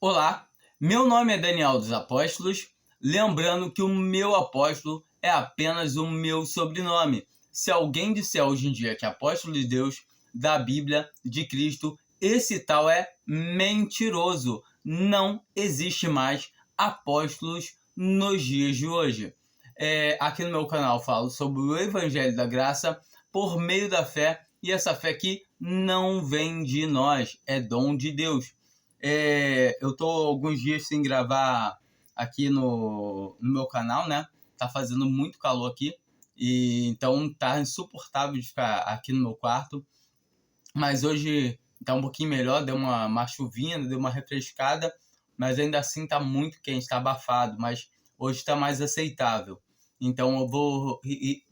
Olá, meu nome é Daniel dos Apóstolos, lembrando que o meu apóstolo é apenas o meu sobrenome. Se alguém disser hoje em dia que é apóstolo de Deus, da Bíblia, de Cristo, esse tal é mentiroso. Não existe mais apóstolos nos dias de hoje. Aqui no meu canal eu falo sobre o Evangelho da Graça por meio da fé, e essa fé aqui não vem de nós, é dom de Deus. Eu tô alguns dias sem gravar aqui no meu canal, né? Tá fazendo muito calor aqui, e então tá insuportável de ficar aqui no meu quarto. Mas hoje tá um pouquinho melhor, deu uma chuvinha, deu uma refrescada, mas ainda assim tá muito quente, tá abafado, mas hoje tá mais aceitável. Então eu vou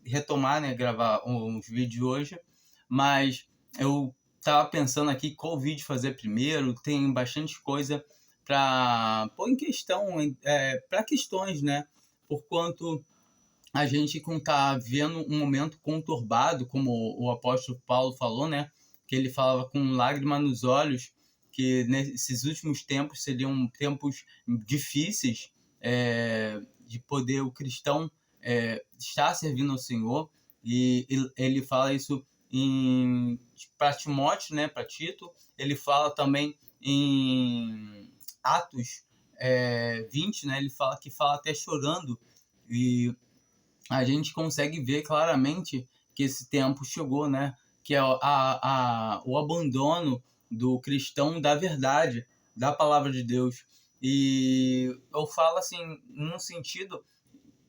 retomar, né, gravar uns vídeos hoje, mas eu tava pensando aqui qual vídeo fazer primeiro. Tem bastante coisa para pôr em questão, para questões, né? Por quanto a gente tá vendo um momento conturbado, como o apóstolo Paulo falou, né? Que ele falava com lágrima nos olhos, que nesses últimos tempos seriam tempos difíceis, de poder o cristão estar servindo ao Senhor. E ele fala isso para Timóteo, né? Para Tito. Ele fala também em Atos 20, né? Ele fala até chorando, e a gente consegue ver claramente que esse tempo chegou, né? Que é o abandono do cristão da verdade, da palavra de Deus. E eu falo assim, num sentido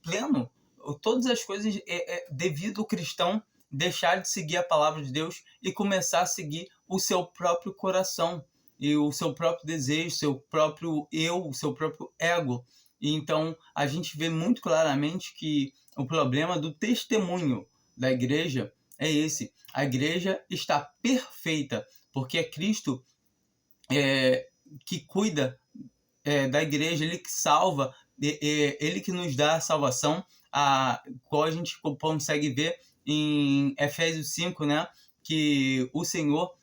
pleno, todas as coisas devido ao cristão deixar de seguir a palavra de Deus e começar a seguir o seu próprio coração e o seu próprio desejo, seu próprio eu, o seu próprio ego. E então a gente vê muito claramente que o problema do testemunho da igreja é esse. A igreja está perfeita porque é Cristo que cuida da igreja, ele que salva, ele que nos dá a salvação, a qual a gente consegue ver em Efésios 5, né? Que o Senhor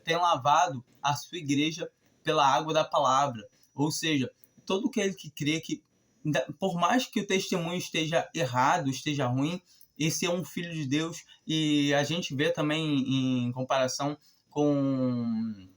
tem lavado a sua igreja pela água da palavra. Ou seja, todo aquele que crê que, por mais que o testemunho esteja errado, esteja ruim, esse é um filho de Deus. E a gente vê também, em comparação com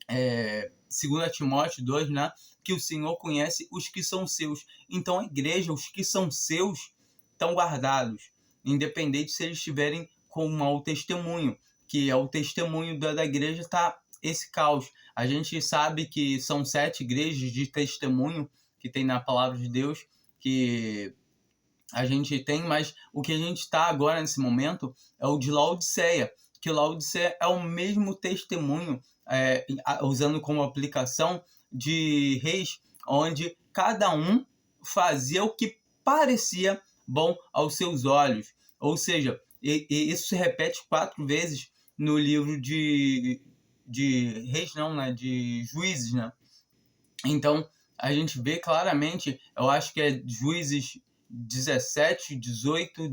2 Timóteo 2, né, que o Senhor conhece os que são seus. Então a igreja, os que são seus, estão guardados, independente se eles estiverem com um mau testemunho, que é o testemunho da igreja, está esse caos. A gente sabe que são 7 igrejas de testemunho que tem na palavra de Deus, que a gente tem, mas o que a gente está agora nesse momento é o de Laodiceia, que Laodiceia é o mesmo testemunho, usando como aplicação de reis, onde cada um fazia o que parecia bom aos seus olhos. Ou seja, isso se repete 4 vezes no livro de reis, não, né? De juízes, né? Então, a gente vê claramente, eu acho que é Juízes 17, 18,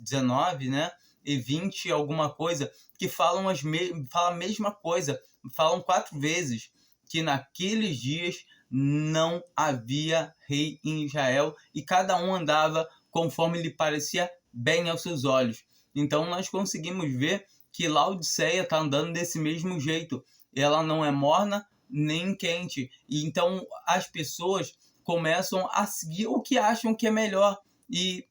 19, né? E 20, alguma coisa, que falam a mesma coisa, falam 4 vezes, que naqueles dias não havia rei em Israel e cada um andava conforme lhe parecia bem aos seus olhos. Então nós conseguimos ver que Laodiceia está andando desse mesmo jeito. Ela não é morna nem quente. E então as pessoas começam a seguir o que acham que é melhor e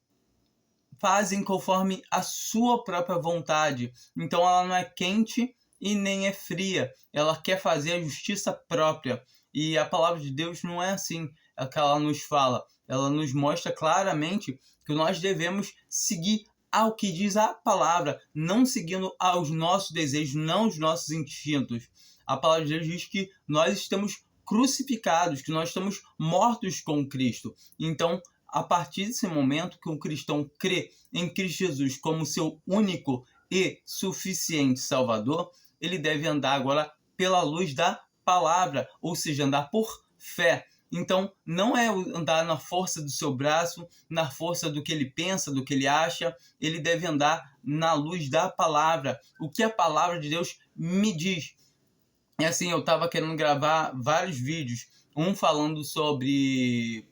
fazem conforme a sua própria vontade. Então ela não é quente e nem é fria. Ela quer fazer a justiça própria. E a palavra de Deus não é assim, é o que ela nos fala. Ela nos mostra claramente que nós devemos seguir ao que diz a palavra, não seguindo aos nossos desejos, não aos nossos instintos. A palavra de Deus diz que nós estamos crucificados, que nós estamos mortos com Cristo. Então, a partir desse momento que um cristão crê em Cristo Jesus como seu único e suficiente Salvador, ele deve andar agora pela luz da palavra, ou seja, andar por fé. Então, não é andar na força do seu braço, na força do que ele pensa, do que ele acha. Ele deve andar na luz da palavra, o que a palavra de Deus me diz. E assim, eu tava querendo gravar vários vídeos, um falando sobre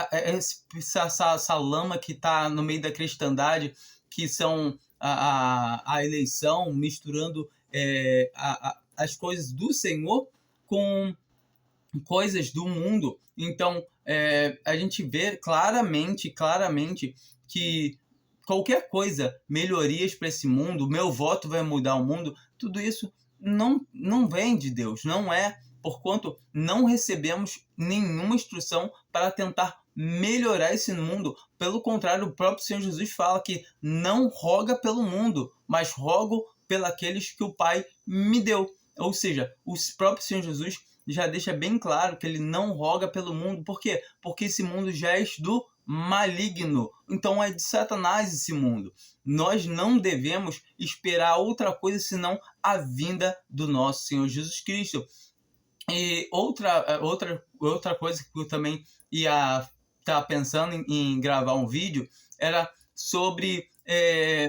essa lama que está no meio da cristandade, que são a eleição, misturando as coisas do Senhor com coisas do mundo. Então, a gente vê claramente que qualquer coisa, melhorias para esse mundo, meu voto vai mudar o mundo, tudo isso não vem de Deus, não é, porquanto não recebemos nenhuma instrução para tentar melhorar esse mundo. Pelo contrário, o próprio Senhor Jesus fala que não roga pelo mundo, mas rogo pelos que o Pai me deu. Ou seja, o próprio Senhor Jesus já deixa bem claro que ele não roga pelo mundo. Por quê? Porque esse mundo já é do maligno. Então é de Satanás esse mundo. Nós não devemos esperar outra coisa senão a vinda do nosso Senhor Jesus Cristo. E outra coisa que eu também ia estar pensando em gravar um vídeo era sobre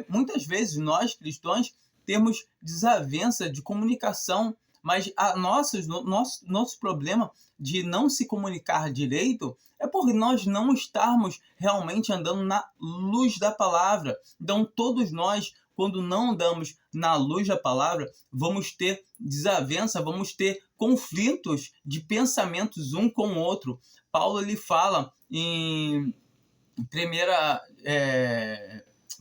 muitas vezes nós cristãos temos desavença de comunicação, mas nosso problema de não se comunicar direito é por nós não estarmos realmente andando na luz da palavra. Então, todos nós, quando não andamos na luz da palavra, vamos ter desavença, vamos ter conflitos de pensamentos um com o outro. Paulo ele fala em 1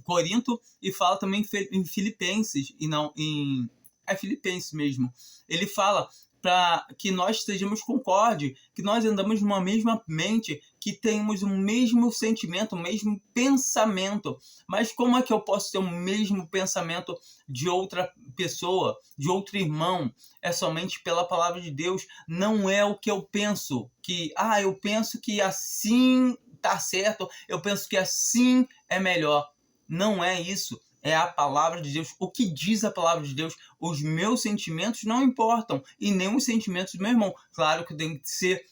Corinto e fala também em Filipenses, e não em... É Filipenses mesmo. Ele fala para que nós estejamos concorde, que nós andamos numa mesma mente, que tenhamos o mesmo sentimento, o mesmo pensamento. Mas como é que eu posso ter o mesmo pensamento de outra pessoa, de outro irmão? É somente pela palavra de Deus. Não é o que eu penso, que eu penso que assim tá certo, eu penso que assim é melhor. Não é isso. É a palavra de Deus. O que diz a palavra de Deus? Os meus sentimentos não importam. E nem os sentimentos do meu irmão. Claro que tem que ser...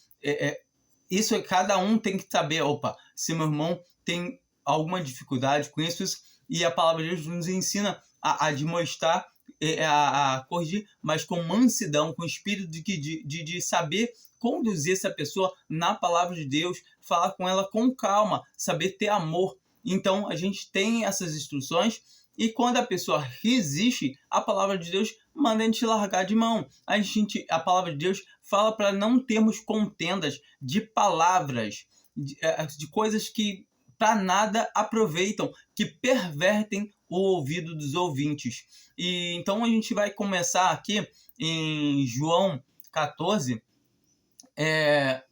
isso cada um tem que saber. Opa, se meu irmão tem alguma dificuldade com isso. E a palavra de Deus nos ensina a admoestar, a corrigir, mas com mansidão, com espírito de saber conduzir essa pessoa na palavra de Deus. Falar com ela com calma. Saber ter amor. Então, a gente tem essas instruções e quando a pessoa resiste, a palavra de Deus manda a gente largar de mão. A palavra de Deus fala para não termos contendas de palavras, de coisas que para nada aproveitam, que pervertem o ouvido dos ouvintes. E então, a gente vai começar aqui em João 14,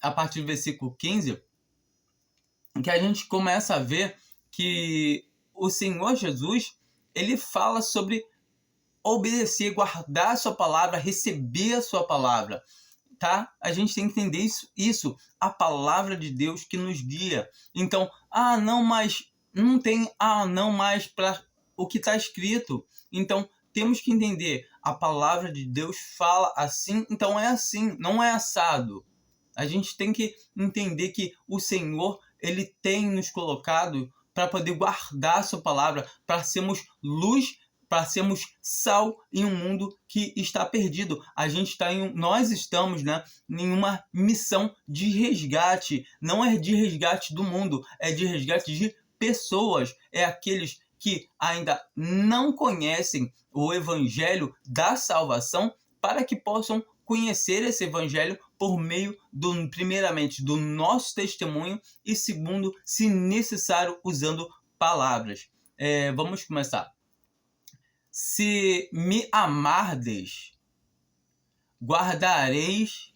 a partir do versículo 15, que a gente começa a ver que o Senhor Jesus, ele fala sobre obedecer, guardar a sua palavra, receber a sua palavra, tá? A gente tem que entender isso, a palavra de Deus que nos guia. Então, não, mas não tem, não mais para o que está escrito. Então, temos que entender, a palavra de Deus fala assim, então é assim, não é assado. A gente tem que entender que o Senhor, ele tem nos colocado para poder guardar a sua palavra, para sermos luz, para sermos sal em um mundo que está perdido. Nós estamos, em uma missão de resgate. Não é de resgate do mundo, é de resgate de pessoas. É aqueles que ainda não conhecem o evangelho da salvação, para que possam conhecer esse evangelho por meio, primeiramente, do nosso testemunho e, segundo, se necessário, usando palavras. Vamos começar. Se me amardes, guardareis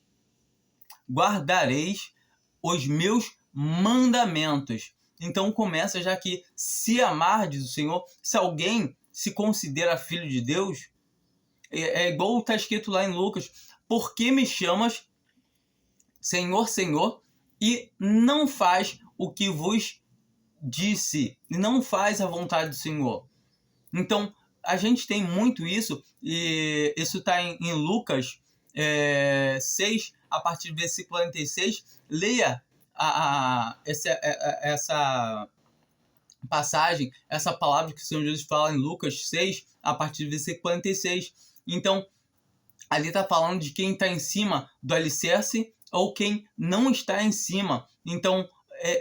os meus mandamentos. Então começa já que se amardes o Senhor, se alguém se considera filho de Deus, é igual está escrito lá em Lucas: por que me chamas Senhor, Senhor, e não faz o que vos disse, e não faz a vontade do Senhor? Então, a gente tem muito isso, e isso está em Lucas 6, a partir do versículo 46. Leia essa passagem, essa palavra que o Senhor Jesus fala em Lucas 6, a partir do versículo 46. Então, ali está falando de quem está em cima do alicerce ou quem não está em cima. Então,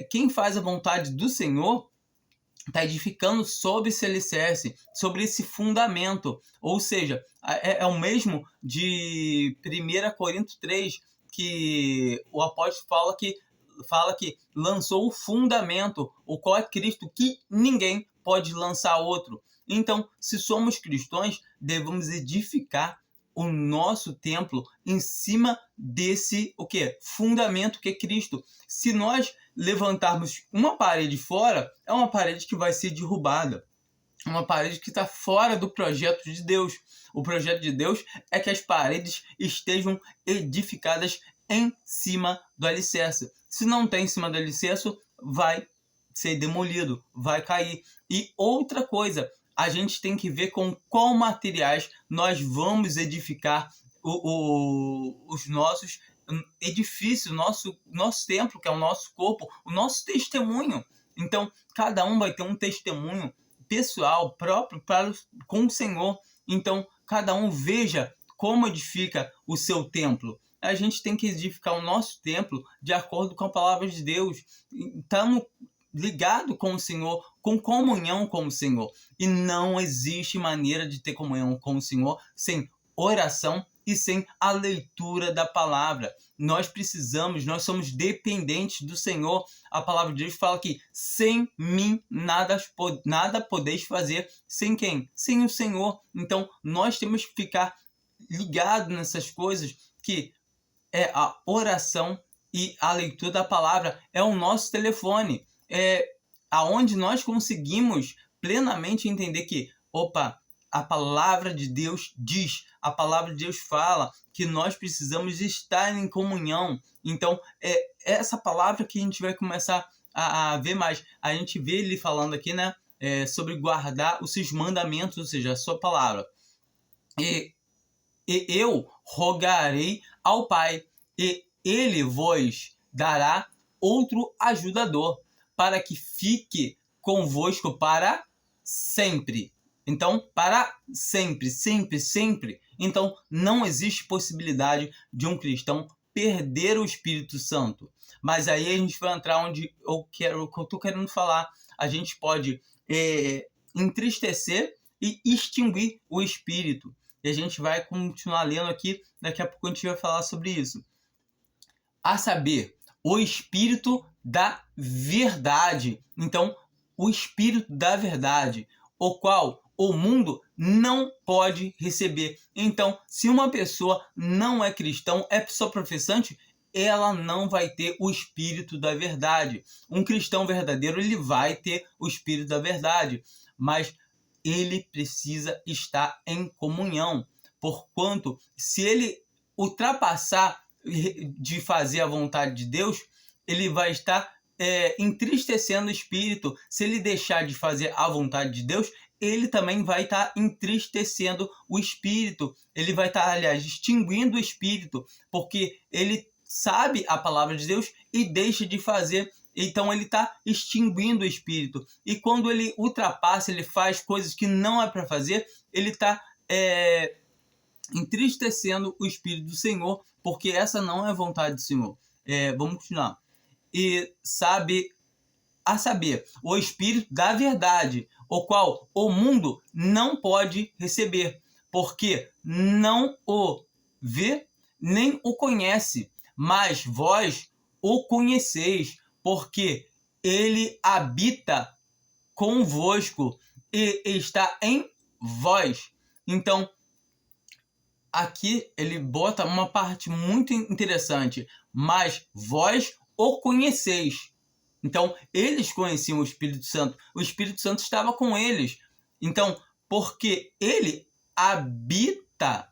quem faz a vontade do Senhor está edificando sobre esse alicerce, sobre esse fundamento. Ou seja, é o mesmo de 1 Coríntios 3, que o apóstolo fala que lançou o fundamento, o qual é Cristo, que ninguém pode lançar outro. Então, se somos cristãos, devemos edificar o nosso templo em cima desse fundamento que é Cristo. Se nós levantarmos uma parede fora, é uma parede que vai ser derrubada. É uma parede que está fora do projeto de Deus. O projeto de Deus é que as paredes estejam edificadas em cima do alicerce. Se não tem em cima do alicerce, vai ser demolido, vai cair. E outra coisa, a gente tem que ver com qual materiais nós vamos edificar os nossos edifícios, nosso templo, que é o nosso corpo, o nosso testemunho. Então, cada um vai ter um testemunho pessoal, próprio, com o Senhor. Então, cada um veja como edifica o seu templo. A gente tem que edificar o nosso templo de acordo com a palavra de Deus. Estamos ligado com o Senhor, com comunhão com o Senhor. E não existe maneira de ter comunhão com o Senhor sem oração e sem a leitura da palavra. Nós somos dependentes do Senhor. A palavra de Deus fala que sem mim nada podeis fazer. Sem quem? Sem o Senhor. Então, nós temos que ficar ligados nessas coisas, que é a oração e a leitura da palavra. É o nosso telefone. Aonde nós conseguimos plenamente entender que, a palavra de Deus diz, a palavra de Deus fala que nós precisamos estar em comunhão. Então, é essa palavra que a gente vai começar a ver mais. A gente vê ele falando aqui, né, sobre guardar os seus mandamentos, ou seja, a sua palavra. E eu rogarei ao Pai, e ele vos dará outro ajudador, para que fique convosco para sempre. Então, para sempre, sempre, sempre. Então, não existe possibilidade de um cristão perder o Espírito Santo. Mas aí a gente vai entrar onde eu estou querendo falar. A gente pode entristecer e extinguir o Espírito. E a gente vai continuar lendo aqui. Daqui a pouco a gente vai falar sobre isso. A saber, o Espírito da verdade. Então, o Espírito da verdade, o qual o mundo não pode receber. Então, se uma pessoa não é cristão, é só professante, ela não vai ter o Espírito da verdade. Um cristão verdadeiro, ele vai ter o Espírito da verdade, mas ele precisa estar em comunhão. Porquanto, se ele ultrapassar de fazer a vontade de Deus, ele vai estar entristecendo o Espírito. Se ele deixar de fazer a vontade de Deus, ele também vai estar entristecendo o Espírito. Ele vai estar, aliás, extinguindo o Espírito, porque ele sabe a palavra de Deus e deixa de fazer. Então ele está extinguindo o Espírito. E quando ele ultrapassa, ele faz coisas que não é para fazer, ele está entristecendo o Espírito do Senhor, porque essa não é a vontade do Senhor. Vamos continuar. E a saber, o Espírito da verdade, o qual o mundo não pode receber, porque não o vê nem o conhece, mas vós o conheceis, porque ele habita convosco e está em vós. Então, aqui ele bota uma parte muito interessante, mas vós o conheceis. Então, eles conheciam o Espírito Santo estava com eles. Então, porque ele habita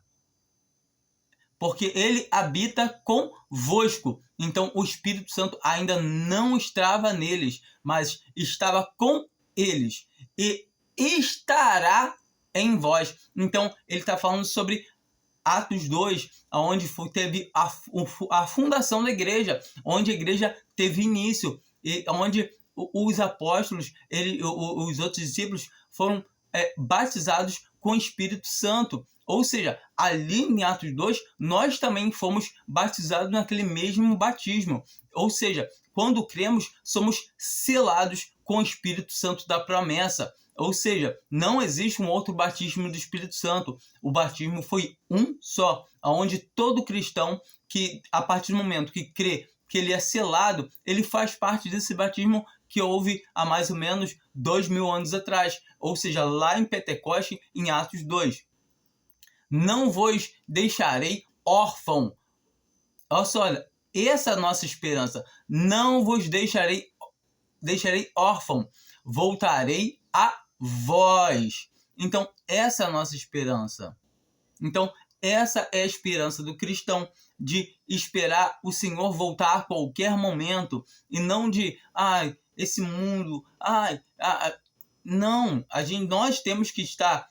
convosco. Então, o Espírito Santo ainda não estava neles, mas estava com eles e estará em vós. Então, ele está falando sobre Atos 2, onde teve a fundação da igreja, onde a igreja teve início, e onde os apóstolos, os outros discípulos foram batizados com o Espírito Santo. Ou seja, ali em Atos 2, nós também fomos batizados naquele mesmo batismo. Ou seja, quando cremos, somos selados com o Espírito Santo da promessa. Ou seja, não existe um outro batismo do Espírito Santo. O batismo foi um só, onde todo cristão que, a partir do momento que crê que ele é selado, ele faz parte desse batismo que houve há mais ou menos 2000 anos atrás. Ou seja, lá em Pentecoste, em Atos 2. Não vos deixarei órfão. Olha só, olha, essa é a nossa esperança. Não vos deixarei órfão. Voltarei a vós. Então, essa é a nossa esperança. Então, essa é a esperança do cristão, de esperar o Senhor voltar a qualquer momento, e não de, esse mundo, não, nós temos que estar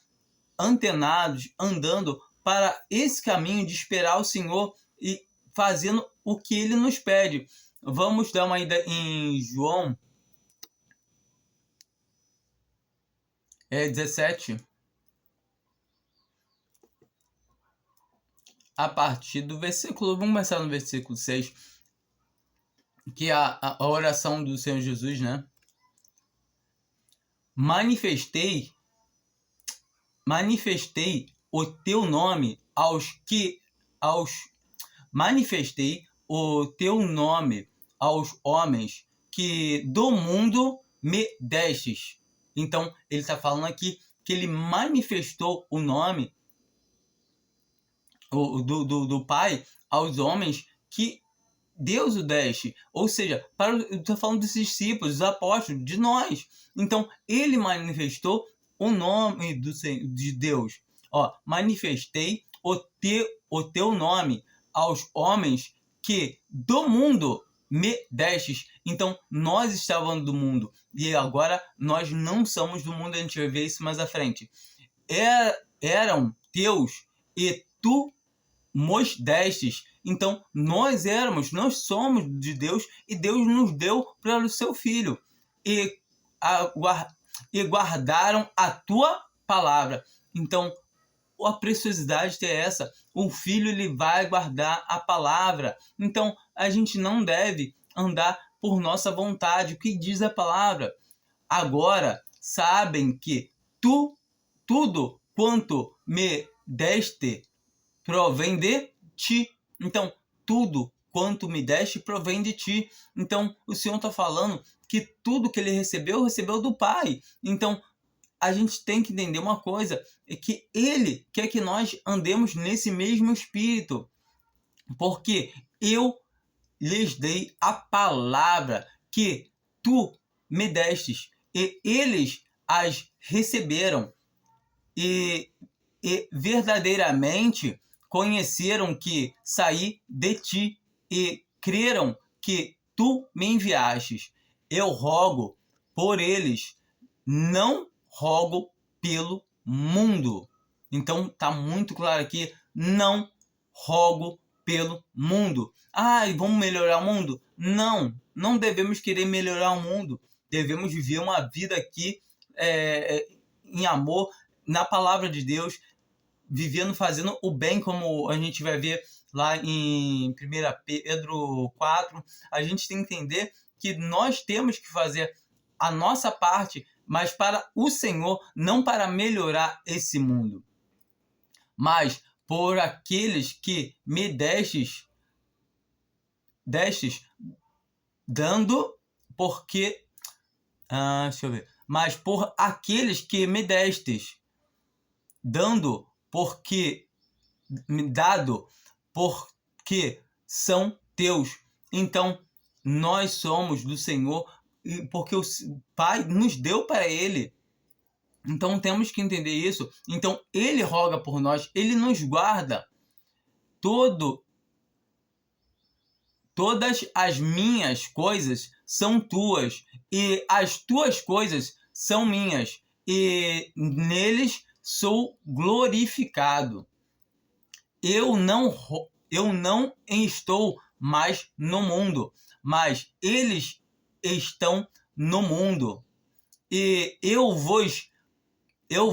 antenados, andando para esse caminho de esperar o Senhor e fazendo o que Ele nos pede. Vamos dar uma ida em João 17, a partir do versículo, vamos começar no versículo 6, que é a oração do Senhor Jesus, né? Manifestei o teu nome manifestei o teu nome aos homens que do mundo me destes. Então, ele está falando aqui que ele manifestou o nome do Pai aos homens que Deus o deste. Ou seja, está falando dos discípulos, dos apóstolos, de nós. Então, ele manifestou o nome de Deus. Manifestei o teu nome aos homens que do mundo me destes. Então, nós estávamos do mundo e agora nós não somos do mundo. A gente vai ver isso mais à frente. Eram teus e tu nos destes. Então, nós somos de Deus e Deus nos deu para o seu Filho. E guardaram a tua palavra. Então, a preciosidade é essa. O Filho, ele vai guardar a palavra. Então, a gente não deve andar por nossa vontade. O que diz a palavra? Agora, sabem que tudo quanto me deste provém de ti. Então, tudo quanto me deste provém de ti. Então, o Senhor está falando que tudo que ele recebeu do Pai. Então, a gente tem que entender uma coisa, é que ele quer que nós andemos nesse mesmo espírito. Porque eu lhes dei a palavra que tu me destes, e eles as receberam, e verdadeiramente conheceram que saí de ti, e creram que tu me enviastes. Eu rogo por eles, não rogo pelo mundo. Então tá muito claro aqui, não rogo pelo mundo. Vamos melhorar o mundo? Não devemos querer melhorar o mundo. Devemos viver uma vida aqui em amor, na palavra de Deus, vivendo, fazendo o bem, como a gente vai ver lá em 1 Pedro 4. A gente tem que entender que nós temos que fazer a nossa parte, mas para o Senhor, não para melhorar esse mundo. Mas por aqueles que me destes dando, porque... deixa eu ver. Mas por aqueles que me destes dando, porque dado, porque são teus. Então, nós somos do Senhor, porque o Pai nos deu para Ele. Então, temos que entender isso. Então, Ele roga por nós, Ele nos guarda. Todas as minhas coisas são tuas, e as tuas coisas são minhas, e neles sou glorificado. Eu não estou mais no mundo, mas eles estão no mundo. E eu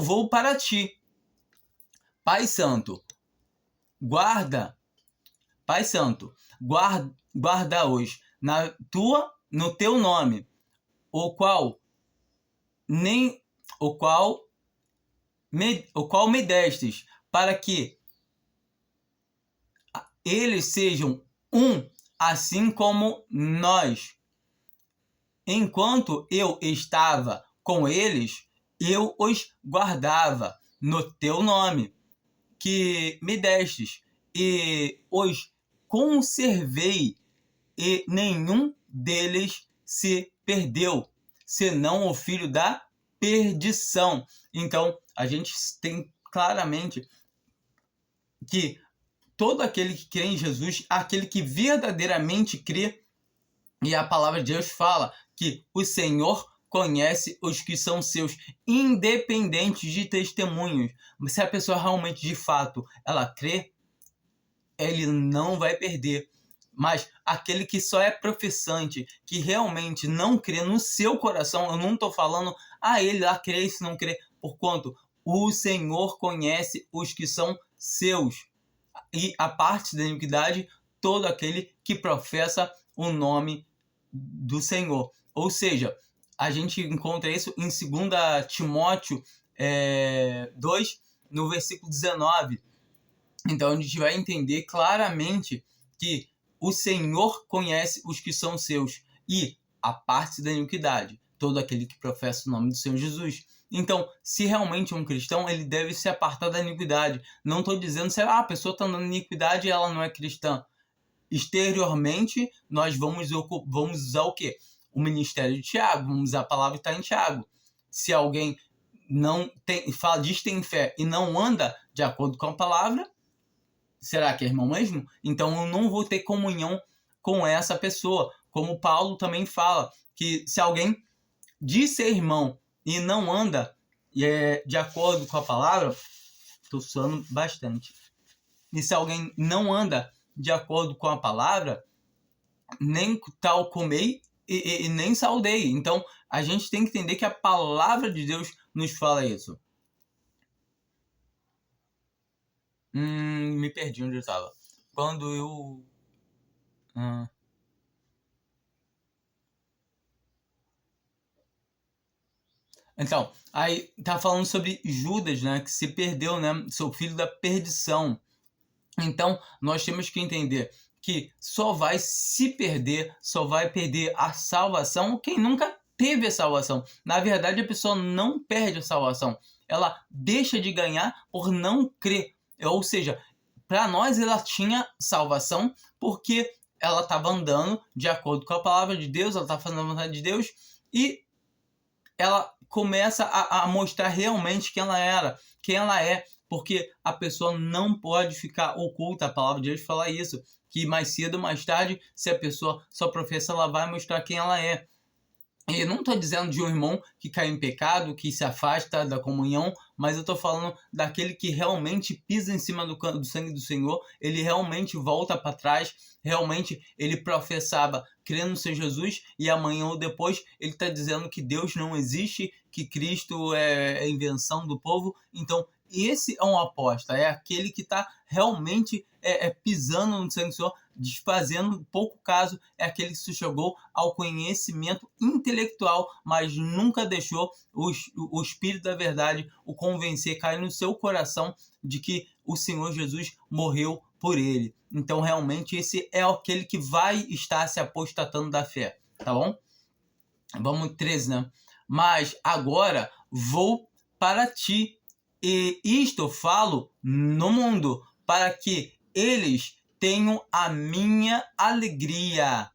vou para ti. Pai Santo, guarda, Pai Santo, guarda-os no teu nome, o qual me destes, para que eles sejam um, assim como nós. Enquanto eu estava com eles, eu os guardava no teu nome, que me destes, e os conservei, e nenhum deles se perdeu, senão o filho da perdição. Então, a gente tem claramente que todo aquele que crê em Jesus, aquele que verdadeiramente crê, e a palavra de Deus fala que o Senhor conhece os que são seus, independente de testemunhos. Se a pessoa realmente, de fato, ela crê, ele não vai perder. Mas aquele que só é professante, que realmente não crê no seu coração, eu não estou falando, ele lá crê, se não crê, porquanto o Senhor conhece os que são seus. E a parte da iniquidade, todo aquele que professa o nome do Senhor. Ou seja, a gente encontra isso em 2 Timóteo 2, no versículo 19. Então a gente vai entender claramente que o Senhor conhece os que são seus, e a parte da iniquidade, todo aquele que professa o nome do Senhor Jesus. Então, se realmente é um cristão, ele deve se apartar da iniquidade. Não estou dizendo se a pessoa está andando em iniquidade e ela não é cristã. Exteriormente, nós vamos usar o quê? O ministério de Tiago, vamos usar a palavra que está em Tiago. Se alguém diz que tem fé e não anda de acordo com a palavra, será que é irmão mesmo? Então eu não vou ter comunhão com essa pessoa. Como Paulo também fala, que se alguém diz ser irmão e não anda de acordo com a palavra, estou suando bastante. E se alguém não anda de acordo com a palavra, nem tal comei e nem saudei. Então a gente tem que entender que a palavra de Deus nos fala isso. Me perdi onde eu estava. Quando eu... Então, aí tá falando sobre Judas, né? Que se perdeu, né? Seu filho da perdição. Então, nós temos que entender que só vai se perder, só vai perder a salvação quem nunca teve a salvação. Na verdade, a pessoa não perde a salvação. Ela deixa de ganhar por não crer. Ou seja, para nós ela tinha salvação porque ela estava andando de acordo com a palavra de Deus, ela estava fazendo a vontade de Deus, e ela começa a mostrar realmente quem ela é, porque a pessoa não pode ficar oculta. A palavra de Deus fala isso, que mais cedo ou mais tarde, se a pessoa só professa, ela vai mostrar quem ela é. E eu não estou dizendo de um irmão que cai em pecado, que se afasta da comunhão, mas eu estou falando daquele que realmente pisa em cima do sangue do Senhor, ele realmente volta para trás, realmente ele professava crendo no Senhor Jesus, e amanhã ou depois ele está dizendo que Deus não existe, que Cristo é invenção do povo. Então esse é um apóstolo, é aquele que está realmente pisando no sangue do Senhor, desfazendo pouco caso, é aquele que se chegou ao conhecimento intelectual, mas nunca deixou o Espírito da verdade o convencer, cair no seu coração de que o Senhor Jesus morreu por ele. Então realmente esse é aquele que vai estar se apostatando da fé, tá bom? Vamos 13, né? Mas agora vou para ti, e isto falo no mundo, para que eles tenham a minha alegria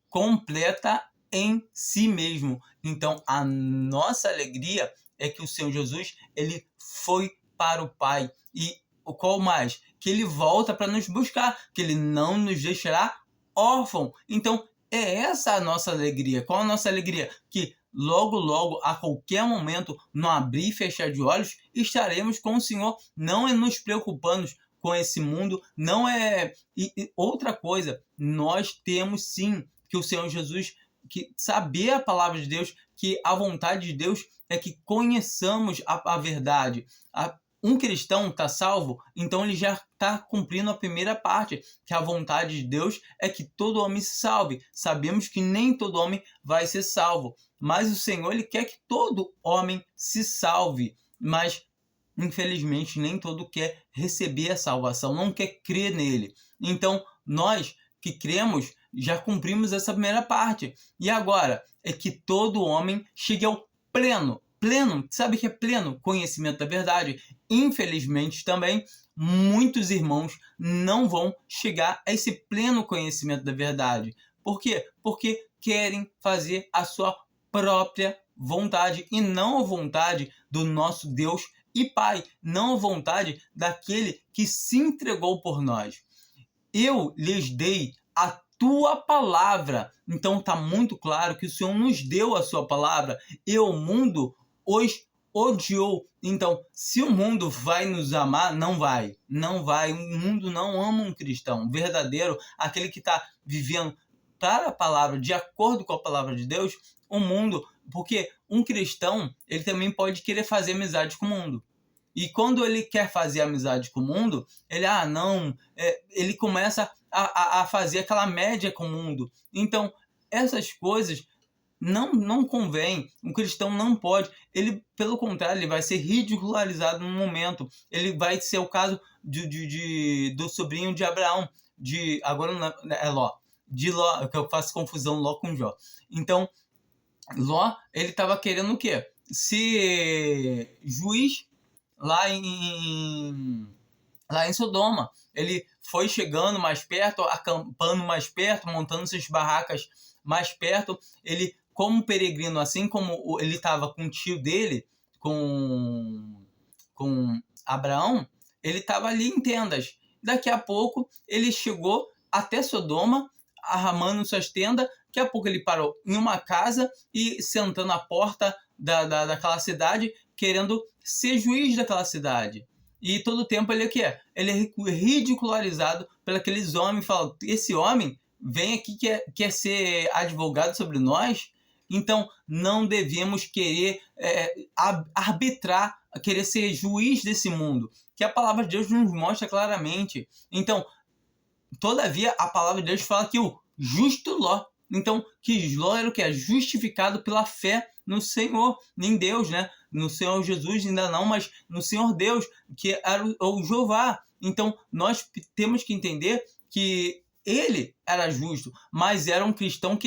completa em si mesmo. Então a nossa alegria é que o Senhor Jesus, ele foi para o Pai. E o qual mais? Que ele volta para nos buscar, que ele não nos deixará órfão. Então é essa a nossa alegria. Qual a nossa alegria? Que logo, logo, a qualquer momento, no abrir e fechar de olhos, estaremos com o Senhor. Não é nos preocupando com esse mundo, não é... E outra coisa, nós temos sim que o Senhor Jesus, que saber a palavra de Deus, que a vontade de Deus é que conheçamos a verdade. um cristão está salvo, então ele já está cumprindo a primeira parte, que a vontade de Deus é que todo homem se salve. Sabemos que nem todo homem vai ser salvo, mas o Senhor ele quer que todo homem se salve, mas infelizmente nem todo quer receber a salvação, não quer crer nele. Então nós que cremos já cumprimos essa primeira parte, e agora é que todo homem chegue ao pleno, sabe o que é pleno? Conhecimento da verdade. Infelizmente também, muitos irmãos não vão chegar a esse pleno conhecimento da verdade. Por quê? Porque querem fazer a sua própria vontade e não a vontade do nosso Deus e Pai, não a vontade daquele que se entregou por nós. Eu lhes dei a tua palavra. Então está muito claro que o Senhor nos deu a sua palavra e o mundo os odiou. Então, se o mundo vai nos amar, não vai. Não vai. O mundo não ama um cristão verdadeiro, aquele que está vivendo para a palavra, de acordo com a palavra de Deus, o mundo. Porque um cristão, ele também pode querer fazer amizade com o mundo. E quando ele quer fazer amizade com o mundo, ele começa a fazer aquela média com o mundo. Então, essas coisas não convém. Um cristão não pode. Ele, pelo contrário, ele vai ser ridicularizado no momento. Ele vai ser o caso do sobrinho de Abraão. Agora não, é Ló. De Ló, que eu faço confusão Ló com Jó. Então, Ló, ele estava querendo o quê? Ser juiz lá em Sodoma. Ele foi chegando mais perto, acampando mais perto, montando suas barracas mais perto. Ele, como peregrino, assim como ele estava com o tio dele, com Abraão, ele estava ali em tendas. Daqui a pouco ele chegou até Sodoma, armando suas tendas. Daqui a pouco ele parou em uma casa e sentando na porta daquela cidade, querendo ser juiz daquela cidade. E todo o tempo ele ele é ridicularizado por aqueles homens, falam, esse homem vem aqui quer ser advogado sobre nós. Então não devemos querer arbitrar, querer ser juiz desse mundo, que a palavra de Deus nos mostra claramente. Então, todavia, a palavra de Deus fala que o justo Ló, então, que Ló era o que? Justificado pela fé no Senhor, em Deus, né? No Senhor Jesus ainda não, mas no Senhor Deus, que era o Jeová. Então, nós temos que entender que ele era justo, mas era um cristão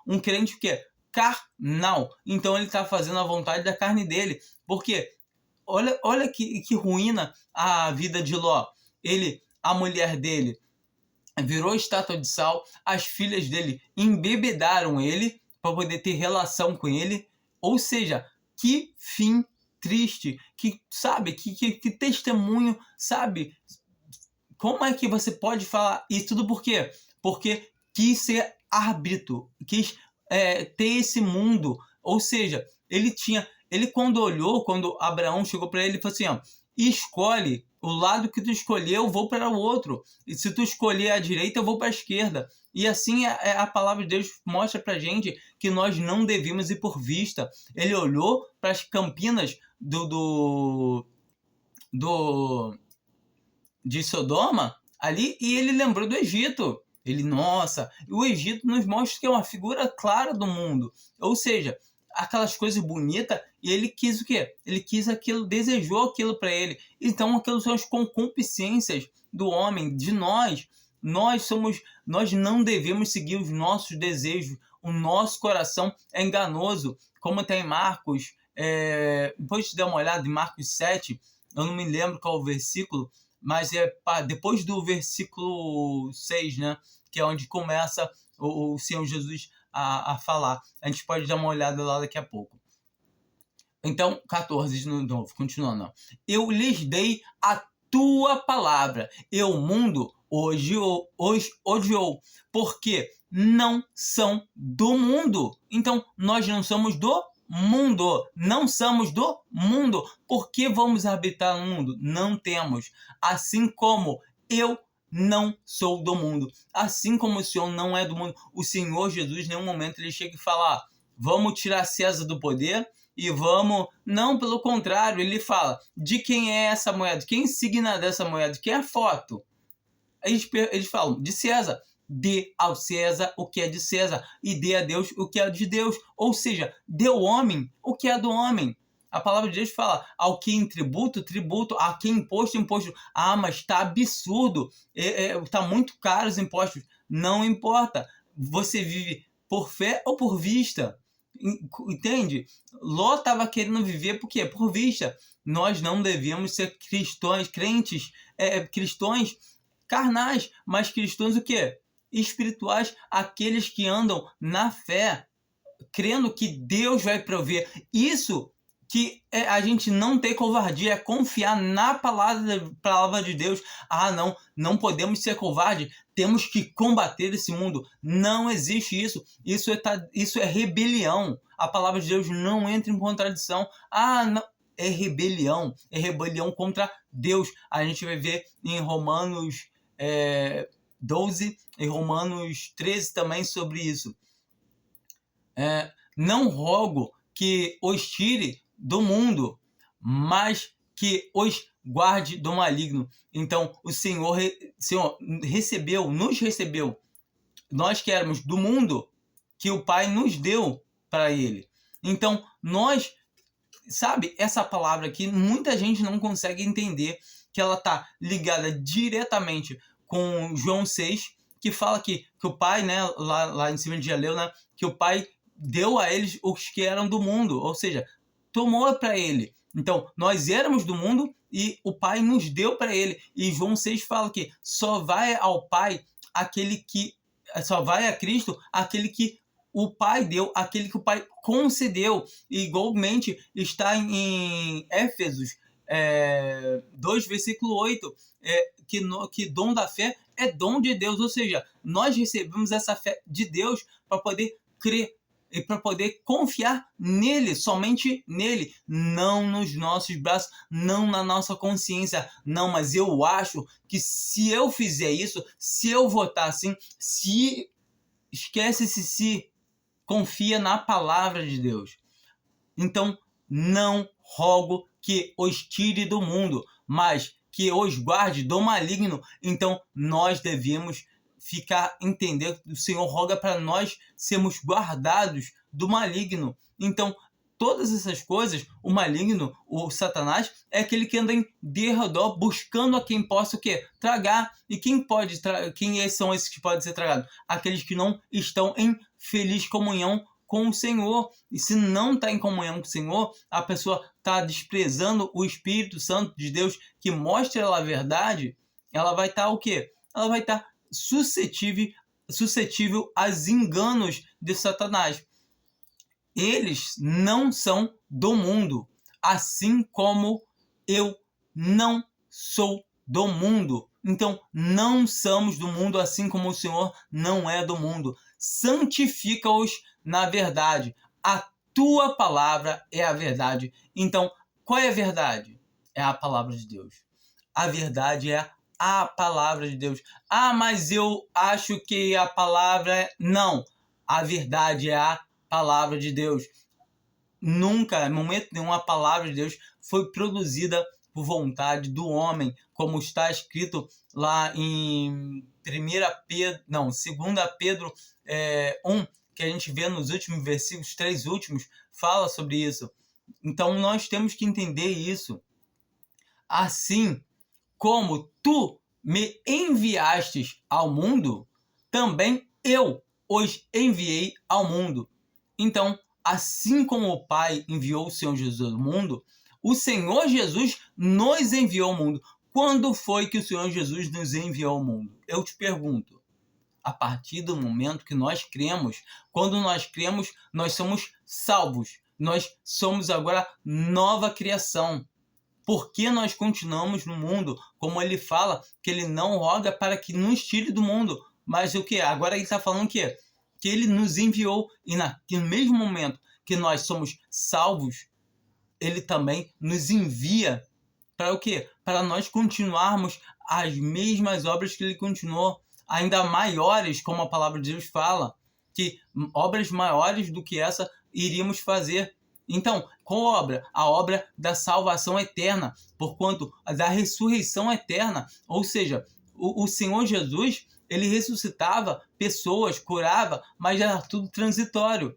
um crente que carnal. Então, ele está fazendo a vontade da carne dele. Porque, olha que ruína a vida de Ló. A mulher dele virou estátua de sal, as filhas dele embebedaram ele para poder ter relação com ele. Ou seja, que fim triste, que testemunho, sabe? Como é que você pode falar isso tudo? Por quê? Porque quis ser árbitro, quis ter esse mundo. Ou seja, quando Abraão chegou para ele, ele falou assim, ó, escolhe o lado que tu escolher, eu vou para o outro. E se tu escolher a direita, eu vou para a esquerda. E assim a palavra de Deus mostra para gente que nós não devemos ir por vista. Ele olhou para as campinas de Sodoma ali e ele lembrou do Egito. O Egito nos mostra que é uma figura clara do mundo. Ou seja, aquelas coisas bonitas, e ele quis o quê? Ele quis aquilo, desejou aquilo para ele. Então, aquilo são as concupiscências do homem, de nós. Nós não devemos seguir os nossos desejos. O nosso coração é enganoso. Como tem em Marcos, depois de dar uma olhada em Marcos 7, eu não me lembro qual o versículo, mas depois do versículo 6, né? Que é onde começa o Senhor Jesus a falar. A gente pode dar uma olhada lá daqui a pouco. Então, 14 de novo, continuando. Eu lhes dei a tua palavra, e o mundo os odiou, porque não são do mundo. Então, nós não somos do mundo. Não somos do mundo. Por que vamos habitar no mundo? Não temos. Assim como eu não sou do mundo. Assim como o Senhor não é do mundo. O Senhor Jesus, em nenhum momento, ele chega e fala, vamos tirar César do poder e vamos... Não, pelo contrário, ele fala de quem é essa moeda, quem signa dessa moeda, quem é a foto. Eles falam de César. Dê ao César o que é de César e dê a Deus o que é de Deus. Ou seja, dê ao homem o que é do homem. A palavra de Deus fala, ao que em tributo, tributo, a quem imposto, imposto. Ah, mas está absurdo, está muito caro os impostos. Não importa, você vive por fé ou por vista. Entende? Ló estava querendo viver por quê? Por vista. Nós não devemos ser cristãos, crentes, cristãos carnais, mas cristãos o quê? Espirituais, aqueles que andam na fé, crendo que Deus vai prover. Isso que a gente não ter covardia, é confiar na palavra de Deus. Ah, não podemos ser covardes, temos que combater esse mundo. Não existe isso. Isso é rebelião. A palavra de Deus não entra em contradição. Ah, não. É rebelião contra Deus. A gente vai ver em Romanos 12 e Romanos 13 também sobre isso. Não rogo que os tire do mundo, mas que os guarde do maligno. Então, o Senhor nos recebeu. Nós que éramos do mundo, que o Pai nos deu para Ele. Então, nós, sabe, essa palavra aqui, muita gente não consegue entender que ela está ligada diretamente com João 6, que fala que o Pai, né, lá em cima de Jaleu, né, que o Pai deu a eles os que eram do mundo, ou seja, tomou para ele. Então, nós éramos do mundo e o Pai nos deu para ele. E João 6 fala que só vai ao Pai só vai a Cristo aquele que o Pai deu, aquele que o Pai concedeu. E, igualmente está em Éfesos 2, versículo 8, que dom da fé é dom de Deus, ou seja, nós recebemos essa fé de Deus para poder crer e para poder confiar nele, somente nele, não nos nossos braços, não na nossa consciência. Não, mas eu acho que se eu fizer isso, se eu votar assim, esquece se confia na palavra de Deus. Então, não rogo que os tire do mundo, mas que os guarde do maligno. Então, nós devemos entender que o Senhor roga para nós sermos guardados do maligno. Então, todas essas coisas, o maligno, o Satanás, é aquele que anda em derredor buscando a quem possa o quê? Tragar. E quem são esses que podem ser tragados? Aqueles que não estão em feliz comunhão com o Senhor. E se não está em comunhão com o Senhor, a pessoa está desprezando o Espírito Santo de Deus que mostra ela a verdade, ela vai estar o quê? Ela vai estar suscetível aos enganos de Satanás. Eles não são do mundo, assim como eu não sou do mundo. Então, não somos do mundo, assim como o Senhor não é do mundo. Santifica-os na verdade. A tua palavra é a verdade. Então, qual é a verdade? É a palavra de Deus. A verdade é a palavra de Deus. Ah, mas eu acho que a palavra... Não. A verdade é a palavra de Deus. Nunca, em momento nenhum, a palavra de Deus foi produzida por vontade do homem, como está escrito lá em 2 Pedro 1, que a gente vê nos últimos versículos, 3 últimos, fala sobre isso. Então nós temos que entender isso. Assim como tu me enviastes ao mundo, também eu os enviei ao mundo. Então, assim como o Pai enviou o Senhor Jesus ao mundo, o Senhor Jesus nos enviou ao mundo. Quando foi que o Senhor Jesus nos enviou ao mundo? Eu te pergunto. A partir do momento que nós cremos, quando nós cremos, nós somos salvos. Nós somos agora nova criação. Por que nós continuamos no mundo? Como ele fala, que ele não roga para que nos tire do mundo. Mas o que? Agora ele está falando que ele nos enviou. E no mesmo momento que nós somos salvos, ele também nos envia para o quê? Para nós continuarmos as mesmas obras que ele continuou. Ainda maiores, como a palavra de Deus fala. Que obras maiores do que essa iríamos fazer. Então, qual obra? A obra da salvação eterna, porquanto da ressurreição eterna. Ou seja, o Senhor Jesus, ele ressuscitava pessoas, curava, mas era tudo transitório.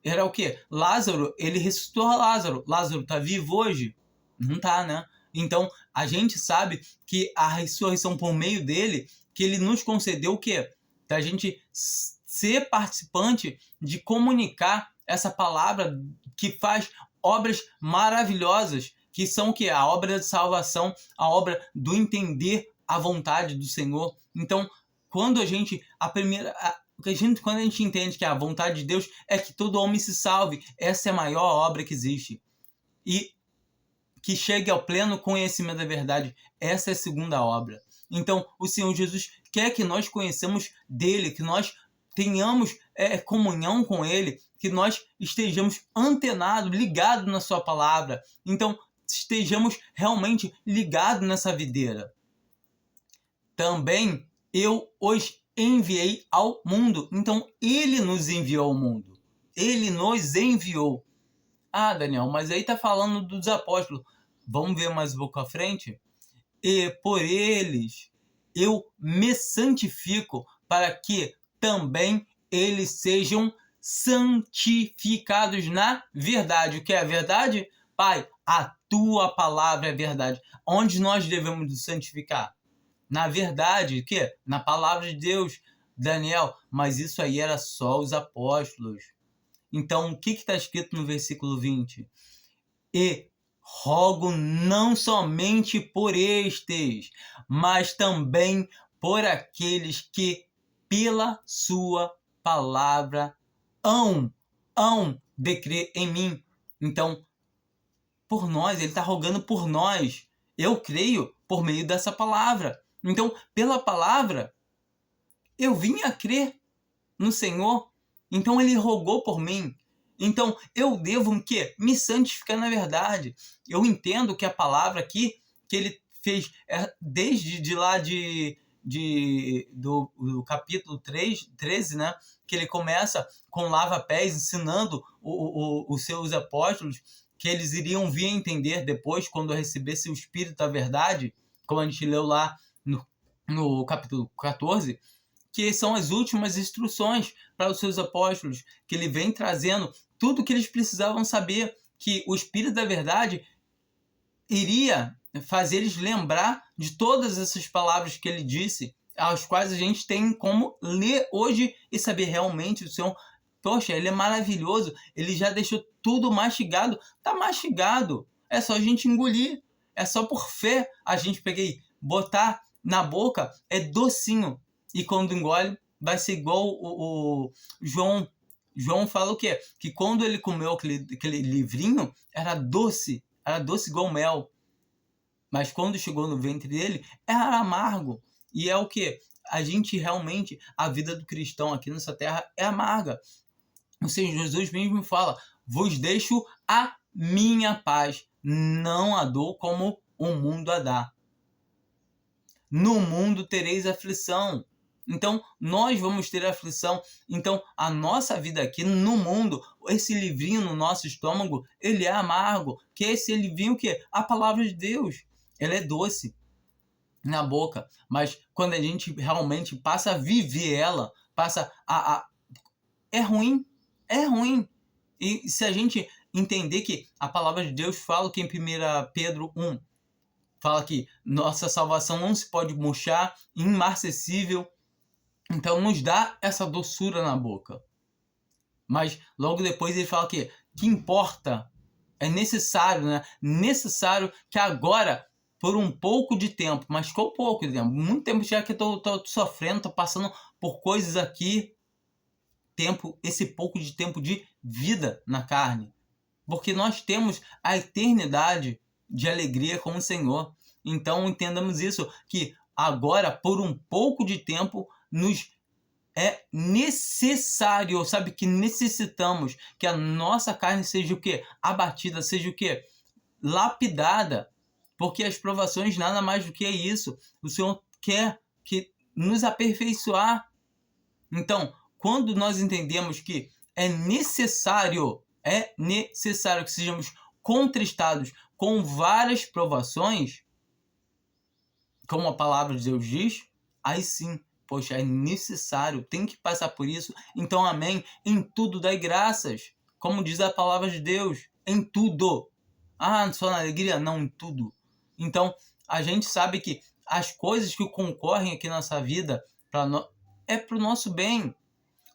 Era o quê? Lázaro, ele ressuscitou Lázaro. Lázaro está vivo hoje? Não está, né? Então, a gente sabe que a ressurreição por meio dele, que ele nos concedeu o quê? Da gente ser participante de comunicar essa palavra que faz obras maravilhosas, que são o quê? A obra de salvação, a obra do entender a vontade do Senhor. Então, quando a gente quando a gente entende que a vontade de Deus é que todo homem se salve, essa é a maior obra que existe. E que chegue ao pleno conhecimento da verdade, essa é a segunda obra. Então, o Senhor Jesus quer que nós conheçamos dele, que nós tenhamos comunhão com ele, que nós estejamos antenados, ligados na sua palavra. Então, estejamos realmente ligados nessa videira. Também eu os enviei ao mundo. Então, ele nos enviou ao mundo. Ele nos enviou. Ah, Daniel, mas aí tá falando dos apóstolos. Vamos ver mais um pouco à frente? E por eles eu me santifico, para que também eles sejam santificados na verdade. O que é a verdade? Pai, a tua palavra é verdade. Onde nós devemos nos santificar? Na verdade, o quê? Na palavra de Deus, Daniel. Mas isso aí era só os apóstolos. Então, o que está escrito no versículo 20? E rogo não somente por estes, mas também por aqueles que, pela sua palavra, hão de crer em mim. Então, por nós, ele está rogando por nós. Eu creio por meio dessa palavra. Então, pela palavra, eu vim a crer no Senhor. Então, ele rogou por mim. Então, eu devo o quê? Me santificar na verdade. Eu entendo que a palavra aqui, que ele fez desde lá do capítulo 13, né? Que ele começa com lava-pés, ensinando os seus apóstolos, que eles iriam vir a entender depois, quando recebesse o Espírito da verdade, como a gente leu lá no capítulo 14, que são as últimas instruções para os seus apóstolos, que ele vem trazendo tudo o que eles precisavam saber, que o Espírito da verdade iria fazer eles lembrar de todas essas palavras que ele disse, as quais a gente tem como ler hoje e saber realmente o Senhor. Poxa, ele é maravilhoso, ele já deixou tudo mastigado, tá mastigado, é só a gente engolir, é só por fé a gente botar na boca, é docinho, e quando engole vai ser igual o João. João fala o quê? Que quando ele comeu aquele livrinho, era doce igual mel. Mas quando chegou no ventre dele, era amargo. E é o quê? A gente realmente, a vida do cristão aqui nessa terra é amarga. O Senhor Jesus mesmo fala, vos deixo a minha paz, não a dou como o mundo a dá. No mundo tereis aflição. Então, nós vamos ter aflição. Então, a nossa vida aqui no mundo, esse livrinho no nosso estômago, ele é amargo. Que esse livrinho, o quê? A palavra de Deus. Ela é doce na boca. Mas quando a gente realmente passa a viver ela, passa é ruim. É ruim. E se a gente entender que a palavra de Deus fala que em 1 Pedro 1, fala que nossa salvação não se pode murchar, imarcessível. Então, nos dá essa doçura na boca. Mas, logo depois, ele fala que importa, é necessário, né? Necessário que agora, por um pouco de tempo, mas qual pouco de tempo? Muito tempo já que eu tô sofrendo, tô passando por coisas aqui, esse pouco de tempo de vida na carne. Porque nós temos a eternidade de alegria com o Senhor. Então, entendamos isso, que agora, por um pouco de tempo, nos é necessário, sabe, que necessitamos que a nossa carne seja o quê? Abatida, seja o quê? Lapidada, porque as provações nada mais do que isso. O Senhor quer que nos aperfeiçoar. Então, quando nós entendemos que é necessário é necessário que sejamos contristados com várias provações, como a palavra de Deus diz, aí sim, poxa, é necessário, tem que passar por isso. Então, amém, em tudo dai graças, como diz a palavra de Deus, em tudo. Ah, só na alegria? Não, em tudo. Então, a gente sabe que as coisas que concorrem aqui na nossa vida é para o nosso bem.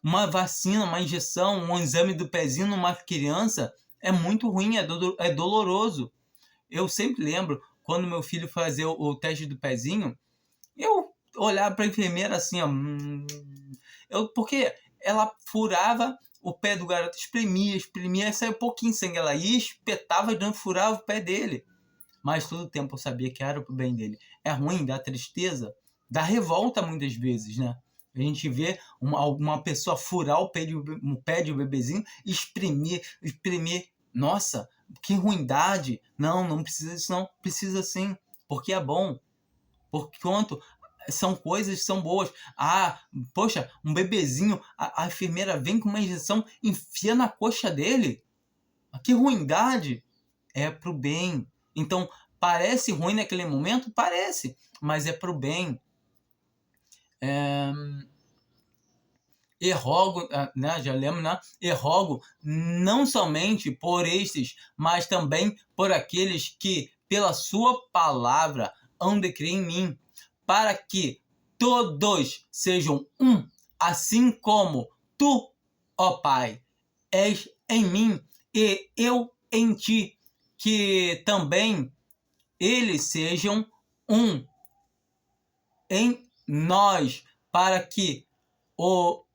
Uma vacina, uma injeção, um exame do pezinho numa criança é muito ruim, é doloroso. Eu sempre lembro, quando meu filho fazia o teste do pezinho, eu olhava para a enfermeira assim, ó, porque ela furava o pé do garoto, espremia, saiu um pouquinho de sangue, ela ia, espetava e não furava o pé dele. Mas todo o tempo eu sabia que era pro bem dele. É ruim, dá tristeza, dá revolta muitas vezes, né? A gente vê uma pessoa furar o pé de um bebezinho, espremer. Nossa, que ruindade. Não precisa disso não. Precisa sim, porque é bom. Por quanto são coisas que são boas. Ah, poxa, um bebezinho, a enfermeira vem com uma injeção, enfia na coxa dele. Que ruindade. É pro bem. Então, parece ruim naquele momento? Parece, mas é pro bem. E rogo, né, já lembro, né? E rogo não somente por estes, mas também por aqueles que, pela sua palavra, hão de crer em mim, para que todos sejam um, assim como tu, ó Pai, és em mim e eu em ti, que também eles sejam um em nós, para que o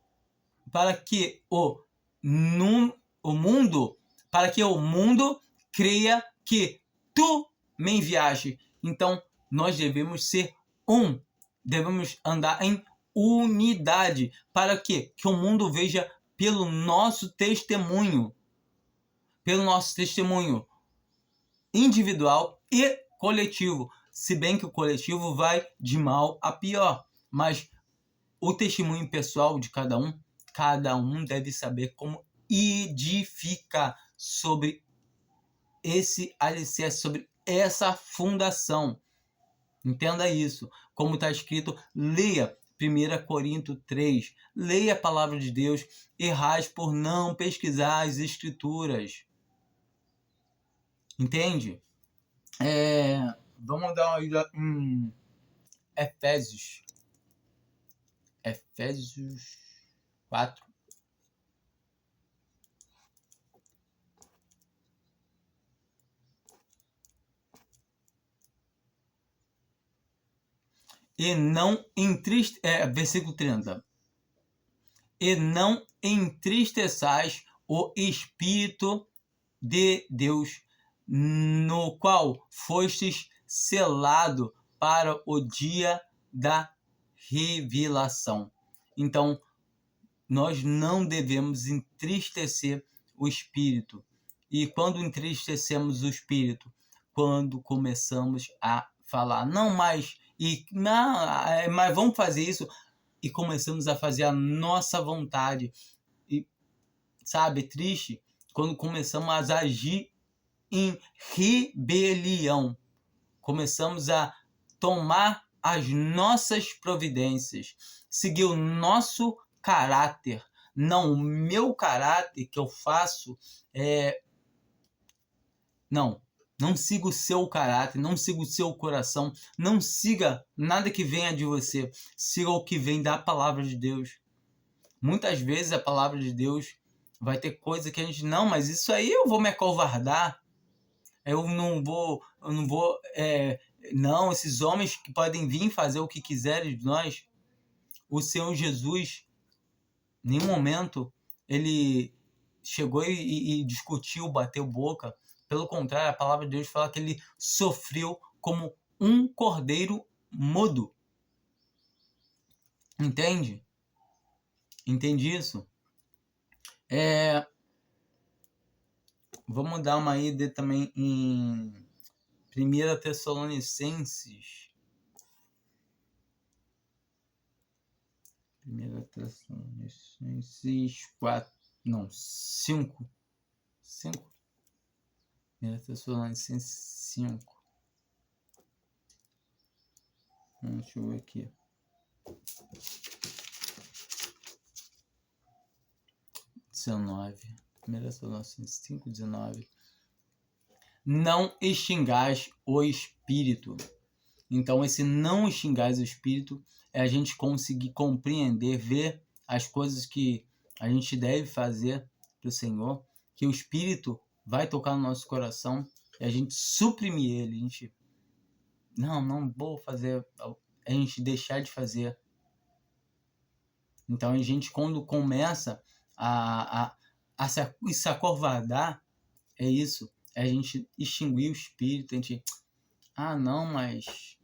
para que o mundo, para que o mundo creia que tu me enviaste. Então, nós devemos ser um, devemos andar em unidade, para que o mundo veja pelo nosso testemunho individual e coletivo, se bem que o coletivo vai de mal a pior, mas o testemunho pessoal de cada um deve saber como edificar sobre esse alicerce, sobre essa fundação. Entenda isso. Como está escrito, leia 1 Coríntios 3. Leia a palavra de Deus. Errais por não pesquisar as escrituras. Entende? Vamos dar uma olhada em Efésios 4. E não versículo 30. E não entristeçais o Espírito de Deus, no qual fostes selado para o dia da revelação. Então, nós não devemos entristecer o Espírito. E quando entristecemos o Espírito? Quando começamos a falar, mas vamos fazer isso, e começamos a fazer a nossa vontade. E, sabe, triste quando começamos a agir em rebelião. Começamos a tomar as nossas providências, seguir o nosso caráter, não o meu caráter que eu faço. Não siga o seu caráter, não siga o seu coração, não siga nada que venha de você, siga o que vem da palavra de Deus. Muitas vezes a palavra de Deus vai ter coisa que a gente, não, mas isso aí eu vou me acovardar, eu não vou, não, esses homens que podem vir fazer o que quiserem de nós. O Senhor Jesus, em nenhum momento, ele chegou e discutiu, bateu boca. Pelo contrário, a palavra de Deus fala que ele sofreu como um cordeiro mudo. Entende? Entende isso? Vamos dar uma ida também em 1 Tessalonicenses. 1 Tessalonicenses 4, não, 5. 5. 1 Tessalonicenses 5. Deixa eu ver aqui. 19. 1 Tessalonicenses 5, 19. Não extingais o espírito. Então, esse não extingais o espírito é a gente conseguir compreender, ver as coisas que a gente deve fazer para o Senhor, que o espírito vai tocar no nosso coração e a gente suprimir ele. A gente, não vou fazer, a gente deixar de fazer. Então, a gente, quando começa a se acovardar, é isso. É a gente extinguir o espírito, a gente, não, mas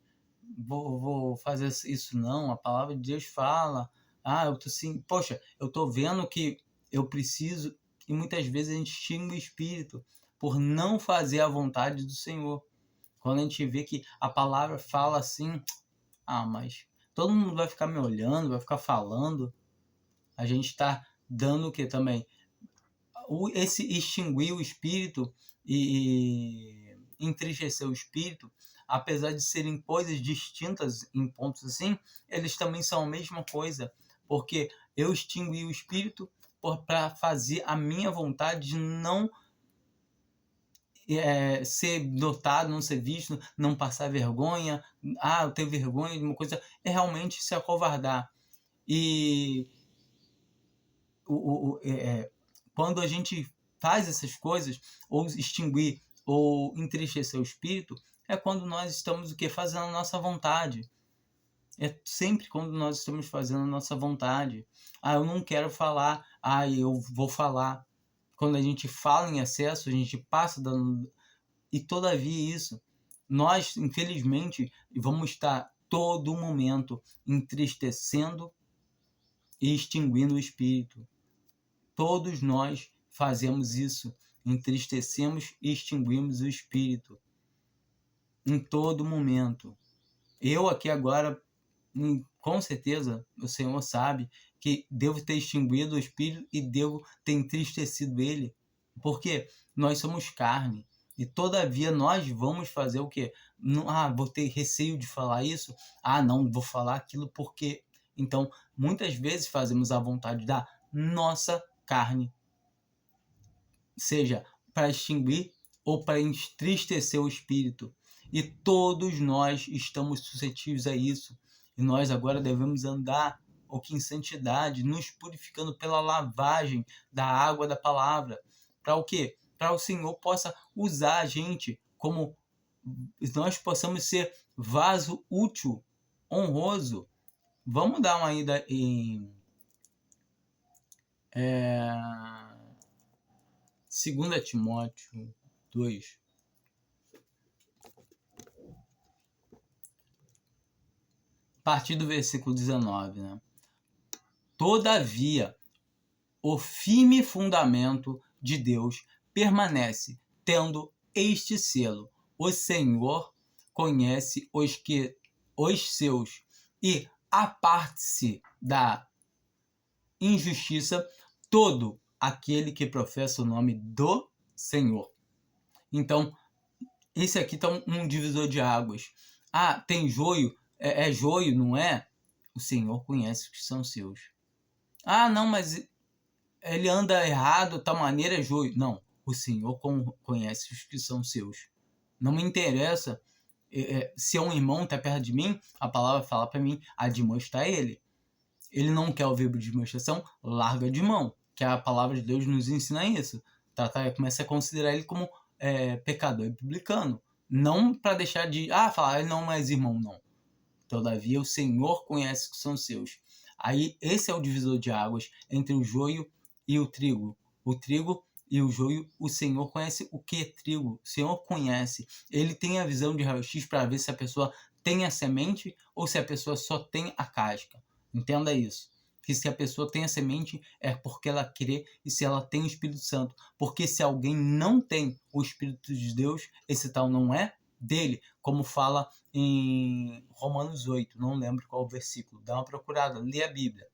vou fazer isso não, a palavra de Deus fala, eu tô assim, poxa, eu tô vendo que eu preciso, e muitas vezes a gente xinga o espírito por não fazer a vontade do Senhor. Quando a gente vê que a palavra fala assim, mas todo mundo vai ficar me olhando, vai ficar falando, a gente tá dando o que também? Esse extinguir o espírito e entristecer o espírito, apesar de serem coisas distintas em pontos assim, eles também são a mesma coisa, porque eu extingui o espírito para fazer a minha vontade de não ser notado, não ser visto, não passar vergonha, eu tenho vergonha de uma coisa, é realmente se acovardar. E quando a gente faz essas coisas, ou extinguir, ou entristecer o espírito, é quando nós estamos fazendo a nossa vontade. É sempre quando nós estamos fazendo a nossa vontade. Eu não quero falar, eu vou falar. Quando a gente fala em excesso, a gente passa dando... E todavia isso, nós, infelizmente, vamos estar todo momento entristecendo e extinguindo o espírito. Todos nós fazemos isso, entristecemos e extinguimos o espírito em todo momento. Eu aqui agora, com certeza, o Senhor sabe que devo ter extinguido o espírito e devo ter entristecido ele, porque nós somos carne e todavia nós vamos fazer o quê? Vou ter receio de falar isso? Não, vou falar aquilo porque... Então, muitas vezes fazemos a vontade da nossa carne, seja para extinguir ou para entristecer o espírito. E todos nós estamos suscetíveis a isso. E nós agora devemos andar em santidade, nos purificando pela lavagem da água da palavra. Para o quê? Para o Senhor possa usar a gente como nós possamos ser vaso útil, honroso. Vamos dar uma ida em 2 Timóteo 2. A partir do versículo 19, né? Todavia, o firme fundamento de Deus permanece, tendo este selo: o Senhor conhece os seus, e aparte-se da injustiça todo aquele que professa o nome do Senhor. Então, esse aqui está um divisor de águas. Tem joio, é joio, não é? O Senhor conhece os que são seus. Não, mas ele anda errado, tal maneira é joio. Não, o Senhor conhece os que são seus. Não me interessa se um irmão está perto de mim, a palavra fala para mim, admoestar ele. Ele não quer ouvir demonstração, larga de mão, que a palavra de Deus nos ensina isso. Começa a considerar ele como pecador e publicano. Não para deixar de falar, ele não é mais irmão, não. Todavia, o Senhor conhece que são seus. Aí, esse é o divisor de águas entre o joio e o trigo. O trigo e o joio, o Senhor conhece o que é trigo. O Senhor conhece. Ele tem a visão de raio-x para ver se a pessoa tem a semente ou se a pessoa só tem a casca. Entenda isso. Que se a pessoa tem a semente é porque ela crê e se ela tem o Espírito Santo. Porque se alguém não tem o Espírito de Deus, esse tal não é dele, como fala em Romanos 8, não lembro qual o versículo, dá uma procurada, lê a Bíblia.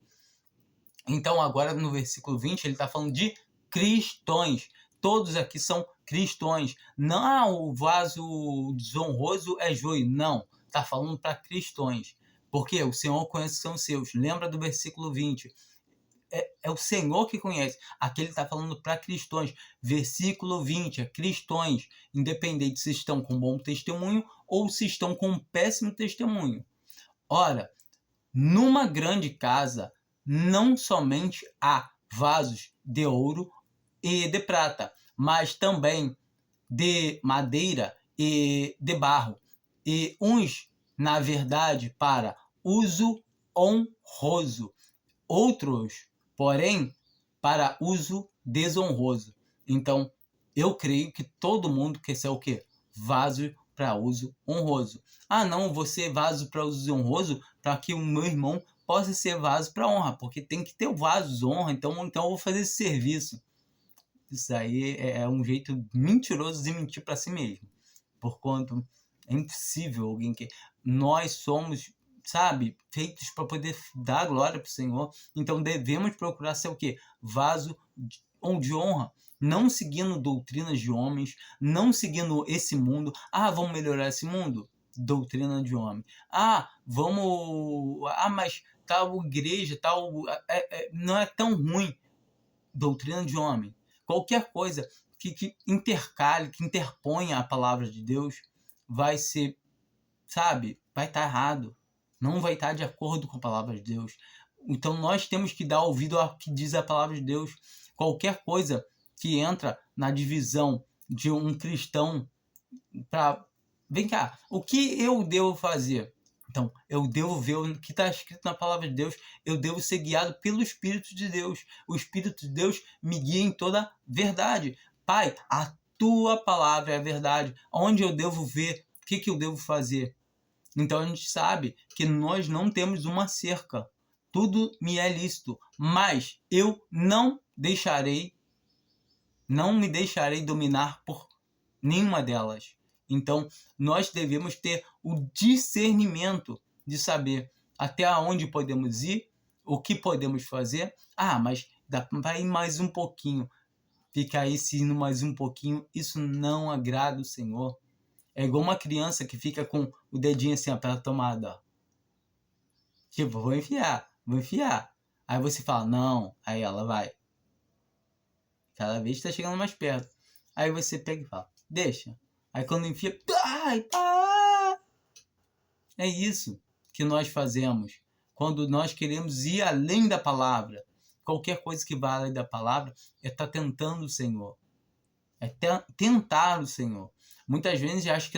Então agora no versículo 20 ele está falando de cristãos. todos aqui são cristãos. Não, o vaso desonroso é joio. Não, está falando para cristãos. Porque o Senhor conhece os são seus. Lembra do versículo 20. É o Senhor que conhece. Aqui ele está falando para cristãos. Versículo 20, é cristãos. Independente se estão com bom testemunho ou se estão com péssimo testemunho. Ora, numa grande casa, não somente há vasos de ouro e de prata, mas também de madeira e de barro, e uns, na verdade, para uso honroso, outros, porém, para uso desonroso. Então, eu creio que todo mundo quer ser o quê? Vaso para uso honroso. Ah, não, você é vaso para uso honroso para que o meu irmão possa ser vaso para honra, porque tem que ter o vaso de honra, então eu vou fazer esse serviço. Isso aí é um jeito mentiroso de mentir para si mesmo. Porquanto é impossível alguém que... Nós somos, sabe, feitos para poder dar glória para o Senhor. Então devemos procurar ser o quê? Vaso de honra. Não seguindo doutrinas de homens, não seguindo esse mundo. Ah, vamos melhorar esse mundo? Doutrina de homem. Ah, vamos... Ah, mas tal igreja, tal... não é tão ruim. Doutrina de homem. Qualquer coisa que intercale, que interponha a palavra de Deus, vai ser, sabe, vai estar errado. Não vai estar de acordo com a palavra de Deus. Então nós temos que dar ouvido ao que diz a palavra de Deus. Qualquer coisa que entra na divisão de um cristão para... Vem cá, o que eu devo fazer? Então, eu devo ver o que está escrito na palavra de Deus. Eu devo ser guiado pelo Espírito de Deus. O Espírito de Deus me guia em toda a verdade. Pai, a tua palavra é a verdade. Onde eu devo ver? O que eu devo fazer? Então, a gente sabe que nós não temos uma cerca. Tudo me é lícito. Mas eu não me deixarei dominar por nenhuma delas. Então, nós devemos ter o discernimento de saber até onde podemos ir, o que podemos fazer. Ah, mas dá para ir mais um pouquinho. Fica aí se indo mais um pouquinho. Isso não agrada o Senhor. É igual uma criança que fica com o dedinho assim pela tomada. Tipo, vou enfiar. Aí você fala, não. Aí ela vai. Cada vez está chegando mais perto. Aí você pega e fala, deixa. Aí quando enfia... É isso que nós fazemos. Quando nós queremos ir além da palavra. Qualquer coisa que vá além da palavra é estar tentando o Senhor. É tentar o Senhor. Muitas vezes acha que...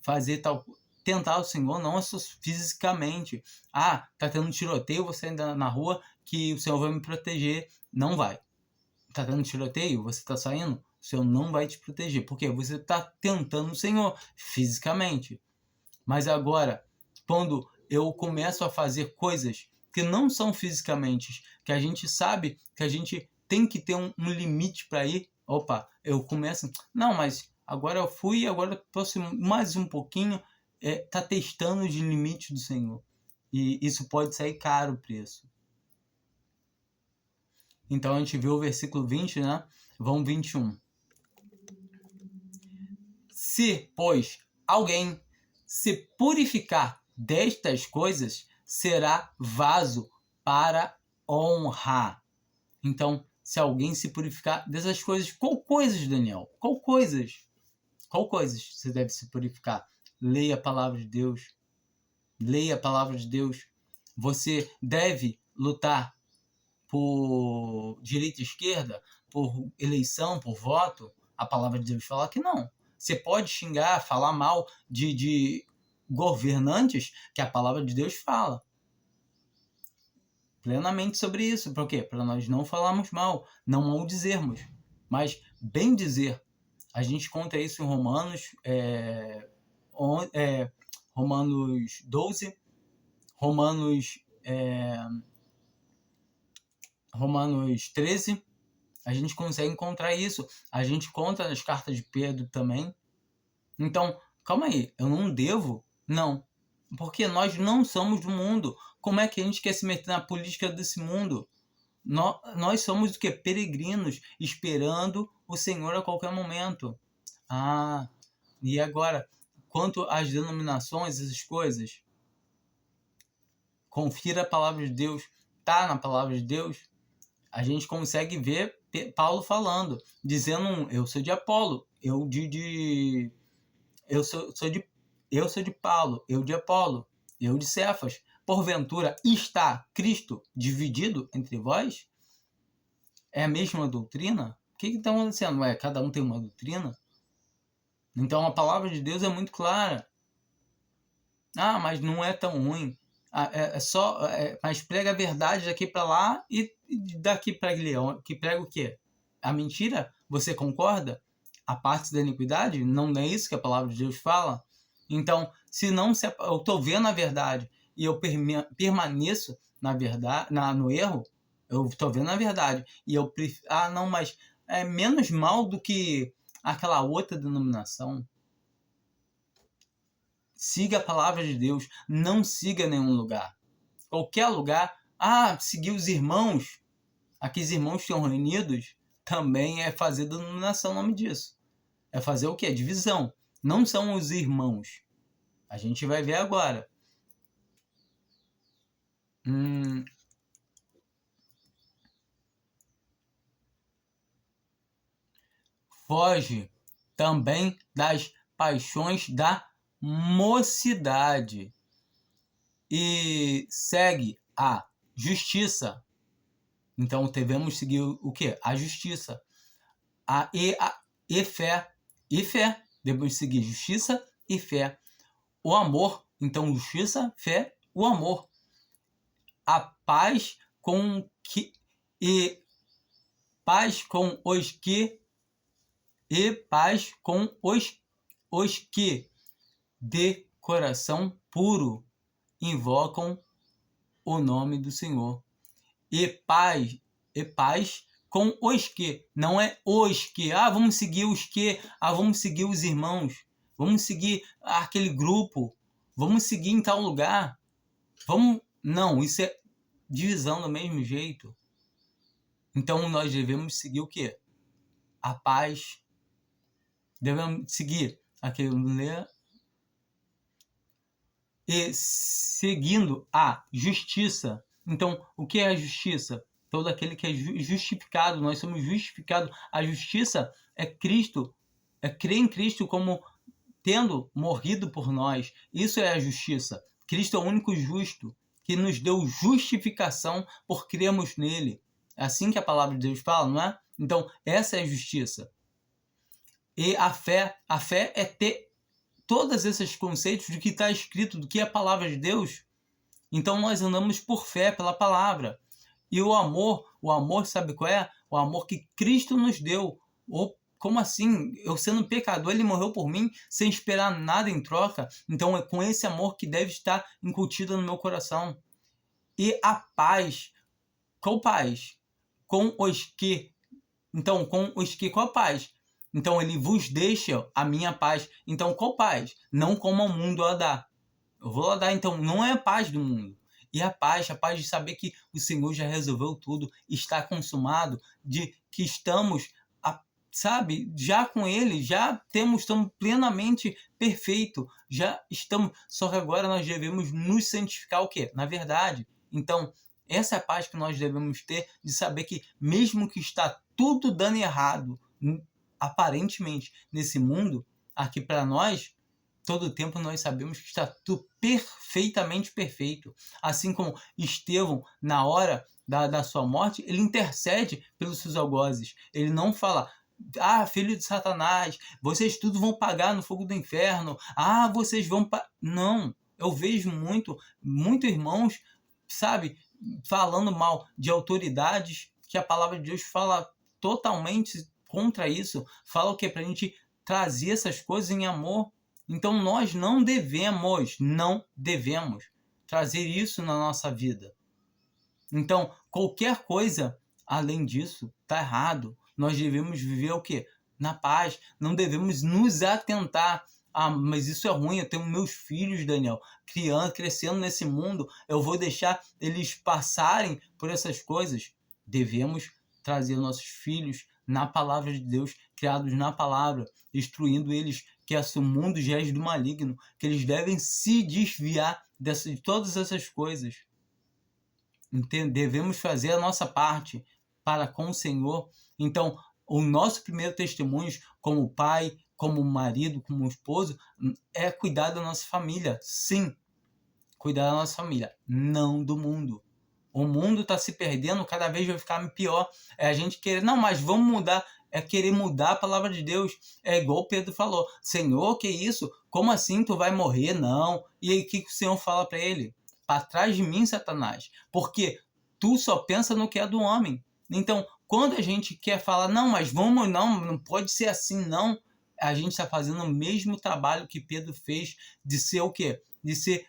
fazer tal... Tentar o Senhor não é só fisicamente. Ah, tá tendo tiroteio, você ainda na rua, que o Senhor vai me proteger. Não vai. Tá tendo tiroteio, você tá saindo, o Senhor não vai te proteger. Por quê? Você tá tentando o Senhor fisicamente. Mas agora, quando eu começo a fazer coisas que não são fisicamente, que a gente sabe que a gente tem que ter um limite para ir, eu começo... Não, mas agora eu fui, agora eu posso mais um pouquinho... tá testando os limites do Senhor. E isso pode sair caro o preço. Então a gente vê o versículo 20, né? Vão 21. Se, pois, alguém se purificar destas coisas, será vaso para honra. Então, se alguém se purificar dessas coisas, qual coisas, Daniel? Qual coisas você deve se purificar? Leia a palavra de Deus. Leia a palavra de Deus. Você deve lutar por direita e esquerda, por eleição, por voto. A palavra de Deus fala que não. Você pode xingar, falar mal de governantes, que a palavra de Deus fala plenamente sobre isso. Por quê? Para nós não falarmos mal, não maldizermos, mas bem dizer. A gente conta isso em Romanos, Romanos 12, Romanos 13, a gente consegue encontrar isso. A gente conta nas cartas de Pedro também. Então, calma aí, eu não devo? Não. Porque nós não somos do mundo. Como é que a gente quer se meter na política desse mundo? Nós somos o quê? Peregrinos, esperando o Senhor a qualquer momento. E agora, quanto às denominações, essas coisas, confira a palavra de Deus, tá na palavra de Deus, a gente consegue ver Paulo falando, dizendo, eu sou de Apolo, eu sou de Paulo, eu de Apolo, eu de Cefas. Porventura está Cristo dividido entre vós? É a mesma doutrina? O que está acontecendo? Cada um tem uma doutrina? Então a palavra de Deus é muito clara. Mas não é tão ruim. Mas prega a verdade daqui para lá e daqui para Leão, que prega o quê? A mentira? Você concorda? A parte da iniquidade? Não é isso que a palavra de Deus fala? Então, eu estou vendo a verdade e eu permaneço na verdade, no erro, eu estou vendo a verdade e eu prefiro, mas é menos mal do que aquela outra denominação. Siga a palavra de Deus, não siga nenhum lugar. Qualquer lugar, seguir os irmãos, aqueles irmãos que estão reunidos, também é fazer denominação, o nome disso. É fazer o quê? Divisão. Não são os irmãos. A gente vai ver agora. Foge também das paixões da mocidade e segue a justiça. Então devemos seguir o quê? A justiça. E fé. E fé. Devemos seguir justiça e fé. O amor. Então justiça, fé, o amor. A paz com que e paz com os que e paz com os que de coração puro invocam o nome do Senhor. E paz com os que, não é os que, vamos seguir os que, vamos seguir os irmãos, vamos seguir aquele grupo, vamos seguir em tal lugar, não, isso é divisão do mesmo jeito. Então nós devemos seguir o quê? A paz, devemos seguir aquele e seguindo a justiça. Então, o que é a justiça? Todo aquele que é justificado, nós somos justificados. A justiça é Cristo, é crer em Cristo como tendo morrido por nós. Isso é a justiça. Cristo é o único justo que nos deu justificação por crermos nele. É assim que a palavra de Deus fala, não é? Então, essa é a justiça. E a fé é ter todos esses conceitos do que está escrito, do que é a palavra de Deus. Então nós andamos por fé, pela palavra. E o amor sabe qual é? O amor que Cristo nos deu. Como assim? Eu sendo pecador, ele morreu por mim sem esperar nada em troca. Então é com esse amor que deve estar incutido no meu coração. E a paz. Qual paz? Com os que. Então, com os que, qual paz? Então ele vos deixa a minha paz. Então qual paz? Não como o mundo a dá. Eu vou lá dar, então não é a paz do mundo. E a paz de saber que o Senhor já resolveu tudo, está consumado, de que estamos, já com Ele, estamos plenamente perfeito, já estamos, só que agora nós devemos nos santificar o quê? Na verdade. Então, essa é a paz que nós devemos ter, de saber que mesmo que está tudo dando errado, aparentemente, nesse mundo, aqui para nós, todo o tempo nós sabemos que está tudo perfeitamente perfeito. Assim como Estevão, na hora da sua morte, ele intercede pelos seus algozes. Ele não fala, filho de Satanás, vocês tudo vão pagar no fogo do inferno. Vocês vão... Não, eu vejo muito irmãos, falando mal de autoridades, que a palavra de Deus fala totalmente contra isso. Fala o quê? Para a gente trazer essas coisas em amor. Então nós não devemos trazer isso na nossa vida. Então qualquer coisa além disso está errado. Nós devemos viver o quê? Na paz. Não devemos nos atentar. Mas isso é ruim, eu tenho meus filhos, Daniel, crescendo nesse mundo, eu vou deixar eles passarem por essas coisas. Devemos trazer nossos filhos na palavra de Deus, criados na palavra, instruindo eles que o mundo jaz do maligno, que eles devem se desviar de todas essas coisas. Devemos fazer a nossa parte para com o Senhor. Então, o nosso primeiro testemunho, como pai, como marido, como esposo, é cuidar da nossa família. Sim, cuidar da nossa família, não do mundo. O mundo está se perdendo, cada vez vai ficar pior. É a gente querer, não, mas vamos mudar. É querer mudar a palavra de Deus. É igual Pedro falou, Senhor, que isso? Como assim tu vai morrer? Não. E aí o que o Senhor fala para ele? Para trás de mim, Satanás. Porque tu só pensa no que é do homem. Então, quando a gente quer falar, não, mas vamos, não pode ser assim, não. A gente está fazendo o mesmo trabalho que Pedro fez de ser o quê? De ser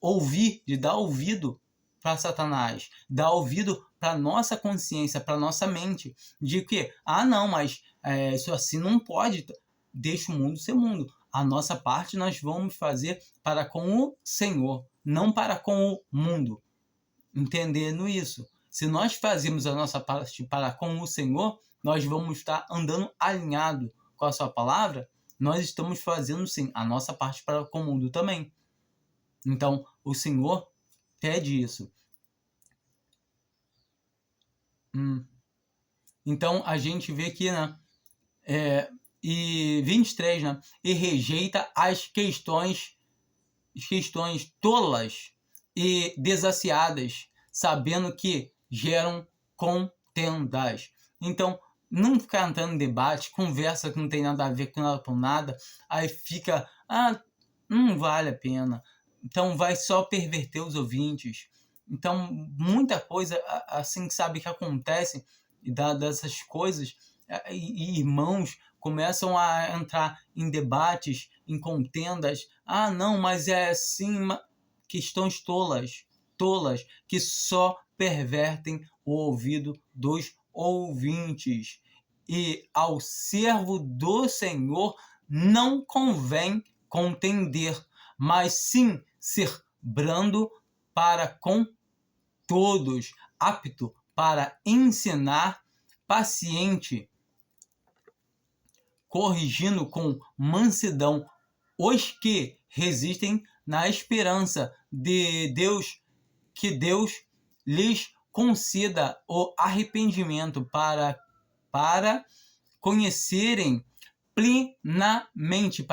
ouvir, de dar ouvido para Satanás, dar ouvido para nossa consciência, para nossa mente, de que, não, mas isso assim não pode, deixa o mundo ser mundo. A nossa parte nós vamos fazer para com o Senhor, não para com o mundo. Entendendo isso. Se nós fazemos a nossa parte para com o Senhor, nós vamos estar andando alinhado com a sua palavra, nós estamos fazendo sim a nossa parte para com o mundo também. Então, o Senhor pede isso. Então, a gente vê aqui, né? E 23, né? E rejeita as questões tolas e desaciadas, sabendo que geram contendas. Então, não ficar entrando em debate, conversa que não tem nada a ver com nada, aí fica, não vale a pena. Então vai só perverter os ouvintes. Então muita coisa assim, sabe, que acontece dessas coisas, e irmãos começam a entrar em debates, em contendas. Não, mas é assim, questões tolas, que só pervertem o ouvido dos ouvintes. E ao servo do Senhor não convém contender, mas sim ser brando para com todos, apto para ensinar, paciente, corrigindo com mansidão os que resistem na esperança de Deus, que Deus lhes conceda o arrependimento para conhecerem plenamente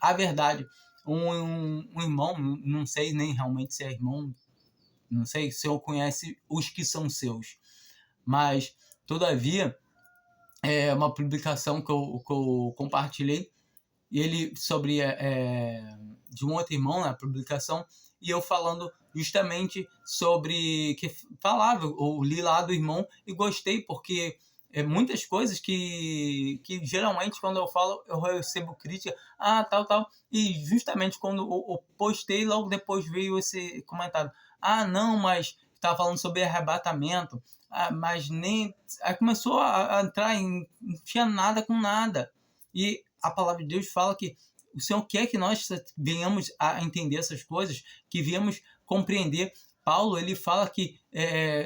a verdade. Um irmão, não sei nem realmente se é irmão, não sei se eu conhece os que são seus, mas todavia é uma publicação que eu compartilhei, e ele sobre de um outro irmão na publicação, e eu falando justamente sobre que falava, eu li lá do irmão e gostei, porque muitas coisas que geralmente quando eu falo eu recebo crítica, tal, e justamente quando eu postei, logo depois veio esse comentário, não, mas estava falando sobre arrebatamento, mas nem, aí começou a entrar em, não tinha nada com nada, e a palavra de Deus fala que o Senhor quer que nós venhamos a entender essas coisas, que venhamos compreender. Paulo, ele fala que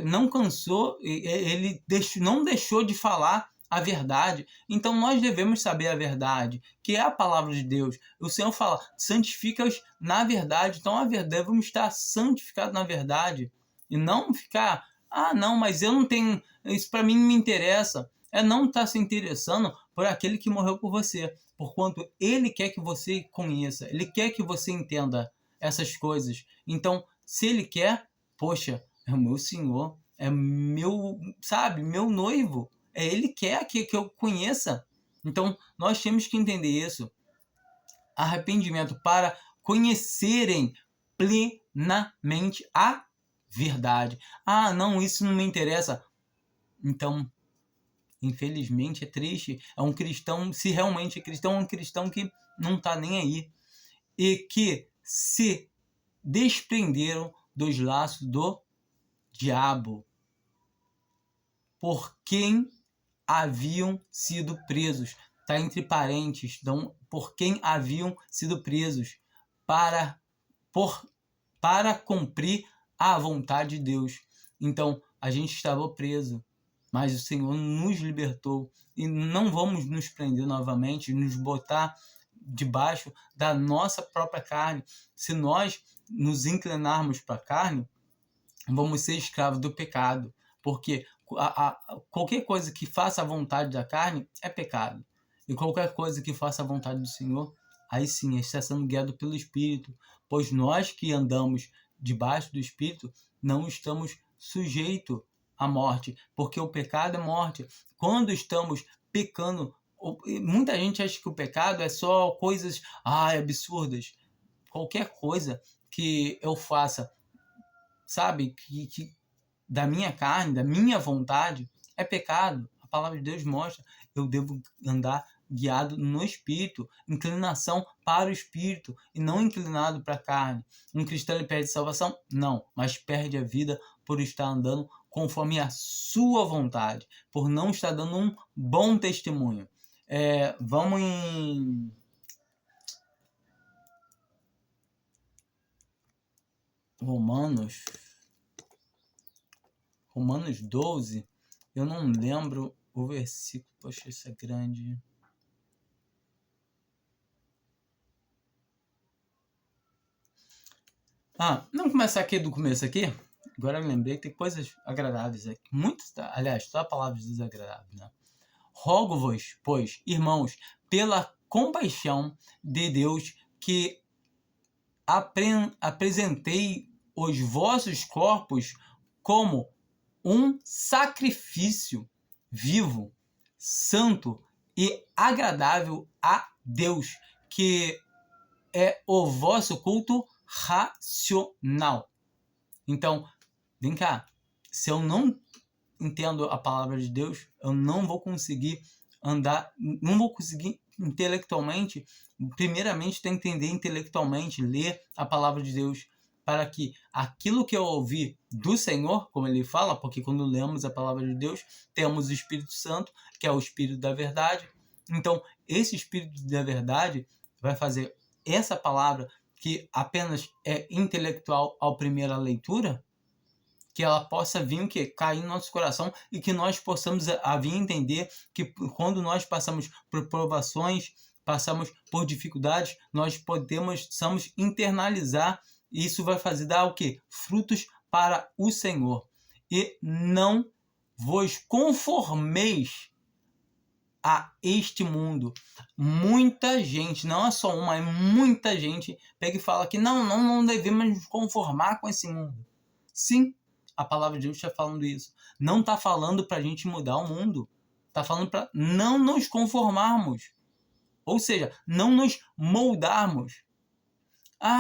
não cansou, ele não deixou de falar a verdade. Então nós devemos saber a verdade, que é a palavra de Deus. O Senhor fala, santifica-os na verdade. Então devemos estar santificados na verdade. E não ficar, não, mas eu não tenho, isso para mim não me interessa. Não estar se interessando por aquele que morreu por você, porquanto ele quer que você conheça, ele quer que você entenda essas coisas. Então, se ele quer, poxa, é o meu Senhor, é meu, sabe, meu noivo, ele quer que eu conheça. Então, nós temos que entender isso. Arrependimento para conhecerem plenamente a verdade. Não, isso não me interessa. Então, infelizmente é triste, é um cristão, se realmente é um cristão que não está nem aí, e que se desprenderam dos laços do diabo, por quem haviam sido presos, está entre parênteses, então, por quem haviam sido presos, para cumprir a vontade de Deus. Então, a gente estava preso, mas o Senhor nos libertou. E não vamos nos prender novamente, nos botar debaixo da nossa própria carne. Se nós nos inclinarmos para a carne, vamos ser escravos do pecado. Porque qualquer coisa que faça a vontade da carne é pecado. E qualquer coisa que faça a vontade do Senhor, aí sim, está sendo guiado pelo Espírito. Pois nós que andamos debaixo do Espírito, não estamos sujeitos à morte. Porque o pecado é morte. Quando estamos pecando, muita gente acha que o pecado é só coisas absurdas. Qualquer coisa que eu faça, sabe, que da minha carne, da minha vontade, é pecado. A palavra de Deus mostra. Eu devo andar guiado no Espírito, inclinação para o Espírito e não inclinado para a carne. Um cristão ele perde salvação? Não, mas perde a vida por estar andando conforme a sua vontade, por não estar dando um bom testemunho. Vamos em Romanos 12, eu não lembro o versículo, poxa, isso é grande. Vamos começar aqui do começo aqui. Agora eu lembrei que tem coisas agradáveis aqui. Aliás, só palavras desagradáveis, né? Rogo-vos, pois, irmãos, pela compaixão de Deus, que apresentei os vossos corpos como um sacrifício vivo, santo e agradável a Deus, que é o vosso culto racional. Então, vem cá, se eu não entendo a palavra de Deus, eu não vou conseguir andar, não vou conseguir intelectualmente, primeiramente tem que entender intelectualmente, ler a palavra de Deus, para que aquilo que eu ouvi do Senhor, como ele fala, porque quando lemos a palavra de Deus, temos o Espírito Santo, que é o Espírito da verdade. Então, esse Espírito da verdade vai fazer essa palavra, que apenas é intelectual à primeira leitura, que ela possa vir cair no nosso coração e que nós possamos vir entender que quando nós passamos por provações, passamos por dificuldades, nós possamos internalizar, e isso vai fazer dar o quê? Frutos para o Senhor. E não vos conformeis a este mundo. Muita gente, não é só uma, é muita gente, pega e fala que não devemos nos conformar com esse mundo. Sim, a palavra de Deus está falando isso. Não está falando para a gente mudar o mundo. Está falando para não nos conformarmos. Ou seja, não nos moldarmos.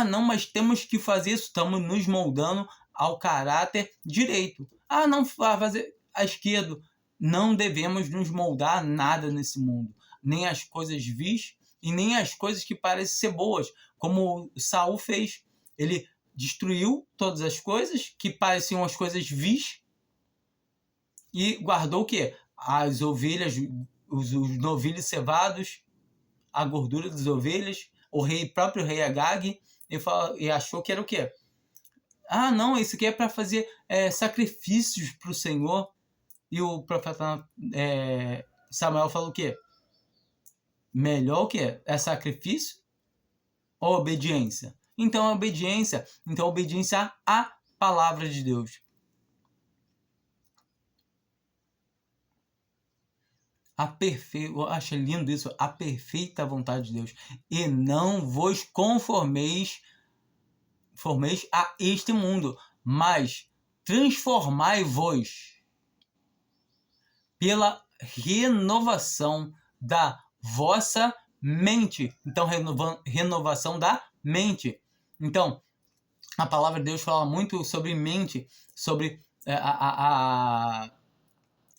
Não, mas temos que fazer isso. Estamos nos moldando ao caráter direito. Não fazer a esquerda. Não devemos nos moldar a nada nesse mundo. Nem as coisas vis e nem as coisas que parecem ser boas. Como Saul fez. Ele destruiu todas as coisas que pareciam as coisas vis e guardou o quê? As ovelhas, os novilhos cevados, a gordura das ovelhas. O próprio rei Agag, e achou que era o quê? Não, isso aqui é para fazer sacrifícios para o Senhor. E o profeta Samuel falou o quê? Melhor o quê? É sacrifício ou obediência? Então, a obediência. Então, obediência à palavra de Deus. Eu acho lindo isso. A perfeita vontade de Deus. E não vos conformeis a este mundo, mas transformai-vos pela renovação da vossa mente. Então, renovação da mente. Então, a palavra de Deus fala muito sobre mente, sobre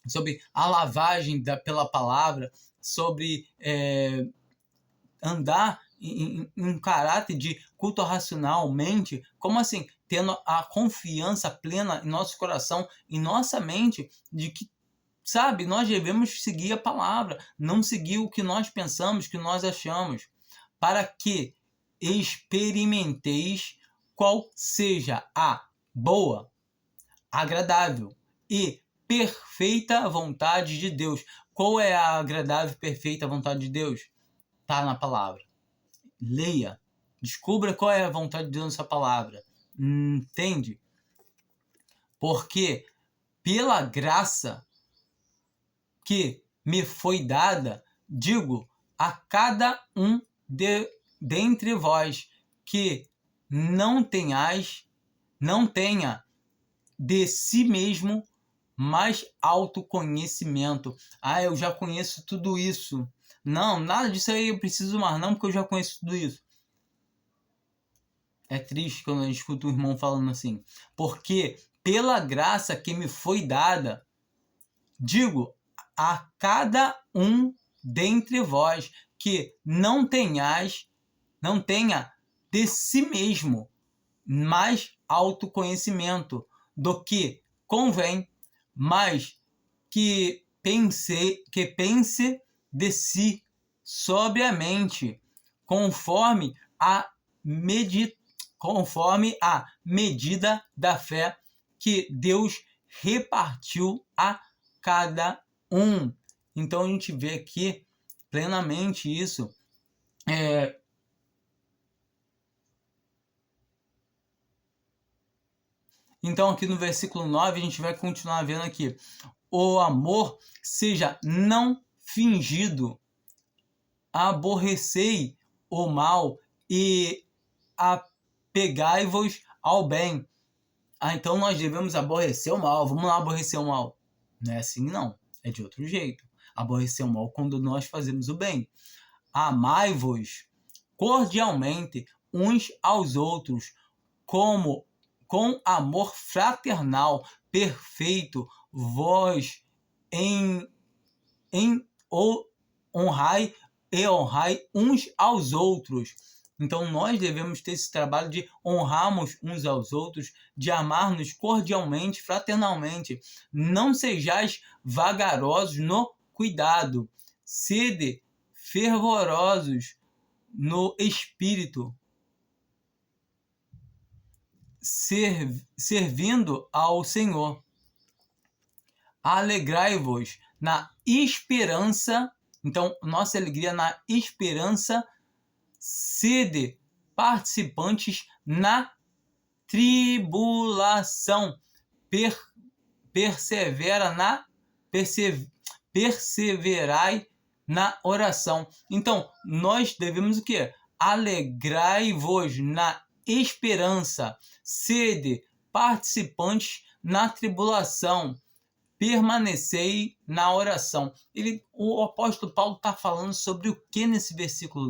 sobre a lavagem pela palavra, sobre andar em um caráter de culto racional, mente. Como assim? Tendo a confiança plena em nosso coração, em nossa mente, de que, sabe, nós devemos seguir a palavra, não seguir o que nós pensamos, que nós achamos, para que experimenteis qual seja a boa, agradável e perfeita vontade de Deus. Qual é a agradável e perfeita vontade de Deus? Está na palavra. Leia. Descubra qual é a vontade de Deus nessa palavra. Entende? Porque pela graça que me foi dada, digo a cada um dentre vós que não tenha de si mesmo mais autoconhecimento. Eu já conheço tudo isso. Não, nada disso aí eu preciso mais não, porque eu já conheço tudo isso. É triste quando a gente escuta um irmão falando assim. Porque pela graça que me foi dada, digo a cada um dentre vós que não tenha de si mesmo mais autoconhecimento do que convém, mas que pense de si sobriamente, conforme a medida da fé que Deus repartiu a cada um. Então a gente vê aqui plenamente isso. Então aqui no versículo 9 a gente vai continuar vendo aqui. O amor seja não fingido. Aborrecei o mal e apegai-vos ao bem. Então nós devemos aborrecer o mal. Vamos lá aborrecer o mal. Não é assim não. É de outro jeito. Aborrecer o mal quando nós fazemos o bem. Amai-vos cordialmente uns aos outros, com amor fraternal perfeito, vós honrai uns aos outros. Então nós devemos ter esse trabalho de honrarmos uns aos outros, de amar-nos cordialmente, fraternalmente. Não sejais vagarosos no cuidado, sede fervorosos no espírito, servindo ao Senhor. Alegrai-vos na esperança. Então, nossa alegria na esperança. Sede participantes na tribulação. Perseverai na oração. Então, nós devemos o quê? Alegrai-vos na esperança. Sede participantes na tribulação. Permanecei na oração. O apóstolo Paulo está falando sobre o que nesse versículo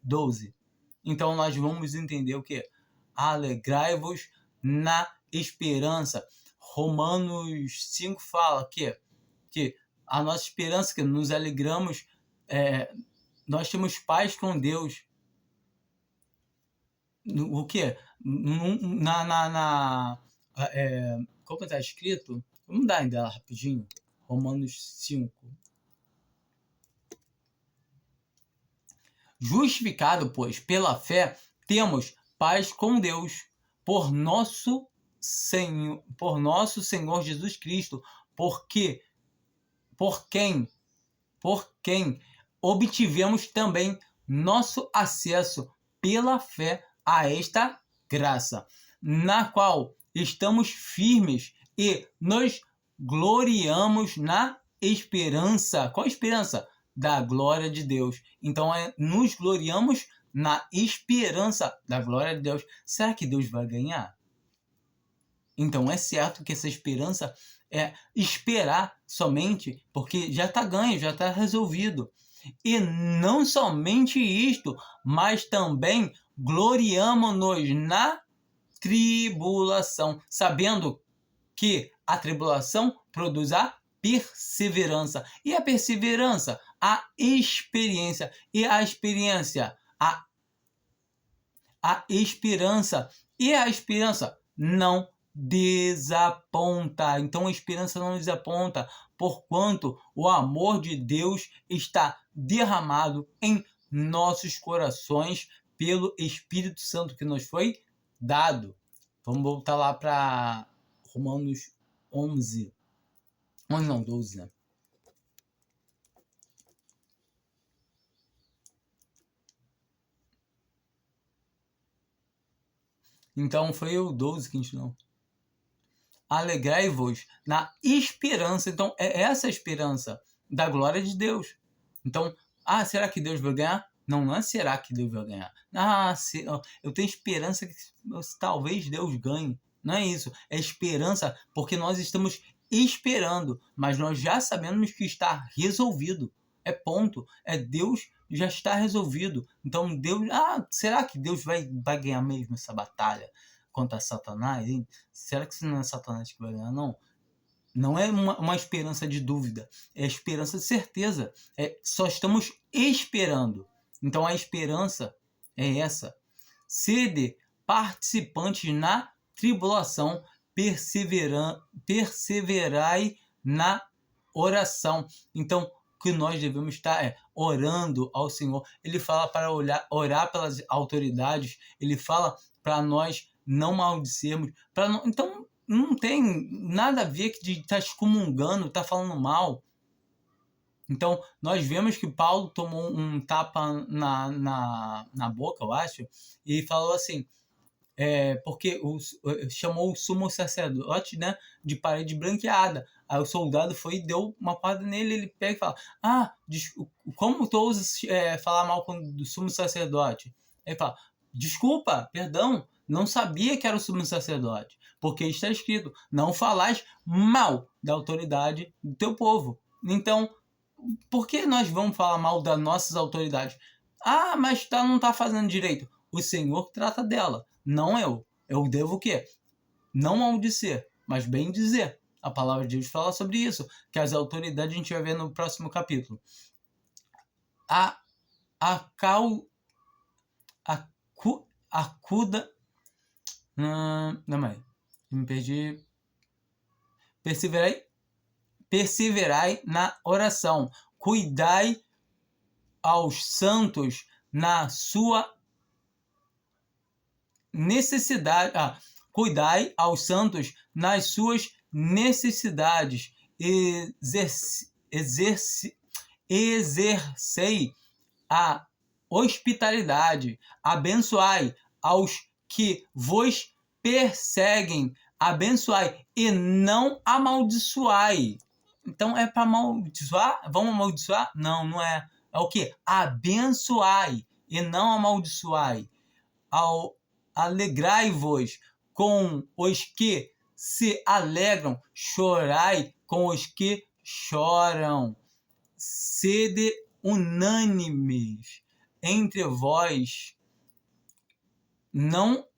12? Então nós vamos entender o que? Alegrai-vos na esperança. Romanos 5 fala que a nossa esperança, que nos alegramos, nós temos paz com Deus. O que? Como está escrito? Vamos dar ainda rapidinho. Romanos 5. Justificado, pois, pela fé, temos paz com Deus, por nosso Senhor Jesus Cristo, por quem obtivemos também nosso acesso pela fé a esta graça, na qual estamos firmes e nos gloriamos na esperança. Qual esperança? Da glória de Deus. Então, nos gloriamos na esperança da glória de Deus. Será que Deus vai ganhar? Então, é certo que essa esperança é esperar somente, porque já está ganho, já está resolvido. E não somente isto, mas também gloriamo-nos na tribulação, sabendo que a tribulação produz a perseverança. E a perseverança, a experiência. E a experiência, a esperança. E a esperança não desaponta. Então a esperança não desaponta, porquanto o amor de Deus está derramado em nossos corações pelo Espírito Santo que nos foi dado. Vamos voltar lá para Romanos 11. 11 não, 12, né? Então foi o 12 que a gente não. Alegrai-vos na esperança. Então é essa a esperança da glória de Deus. Então, será que Deus vai ganhar? Não, não é será que Deus vai ganhar. Eu tenho esperança que talvez Deus ganhe. Não é isso. É esperança porque nós estamos esperando, mas nós já sabemos que está resolvido. É ponto. É Deus já está resolvido. Então Deus, será que Deus vai ganhar mesmo essa batalha contra Satanás? Hein? Será que não é Satanás que vai ganhar? Não. Não é uma esperança de dúvida, é esperança de certeza. Só estamos esperando. Então a esperança é essa. Sede participantes na tribulação, perseverai na oração. Então, o que nós devemos estar orando ao Senhor. Ele fala para orar pelas autoridades, ele fala para nós não maldicermos. Então, não tem nada a ver de estar excomungando, estar falando mal. Então, nós vemos que Paulo tomou um tapa na boca, eu acho, e falou assim, porque chamou o sumo sacerdote, né, de parede branqueada. Aí o soldado foi e deu uma porrada nele, ele pega e fala, como tu ousas falar mal do sumo sacerdote? Ele fala, desculpa, perdão, não sabia que era o sumo sacerdote, porque está escrito, não falais mal da autoridade do teu povo. Então, por que nós vamos falar mal das nossas autoridades? Mas não está fazendo direito. O Senhor trata dela, não eu. Eu devo o quê? Não maldizer, mas bem dizer. A palavra de Deus fala sobre isso, que as autoridades a gente vai ver no próximo capítulo. Acuda. Não, mas me perdi. Perseverai na oração. Cuidai aos santos na sua necessidade. Cuidai aos santos nas suas necessidades. Exercei a hospitalidade. Abençoai aos que vos perseguem. Abençoai e não amaldiçoai. Então é para amaldiçoar? Vamos amaldiçoar? Não, não é. É o quê? Abençoai e não amaldiçoai. Alegrai-vos com os que se alegram, chorai com os que choram. Sede unânimes entre vós, não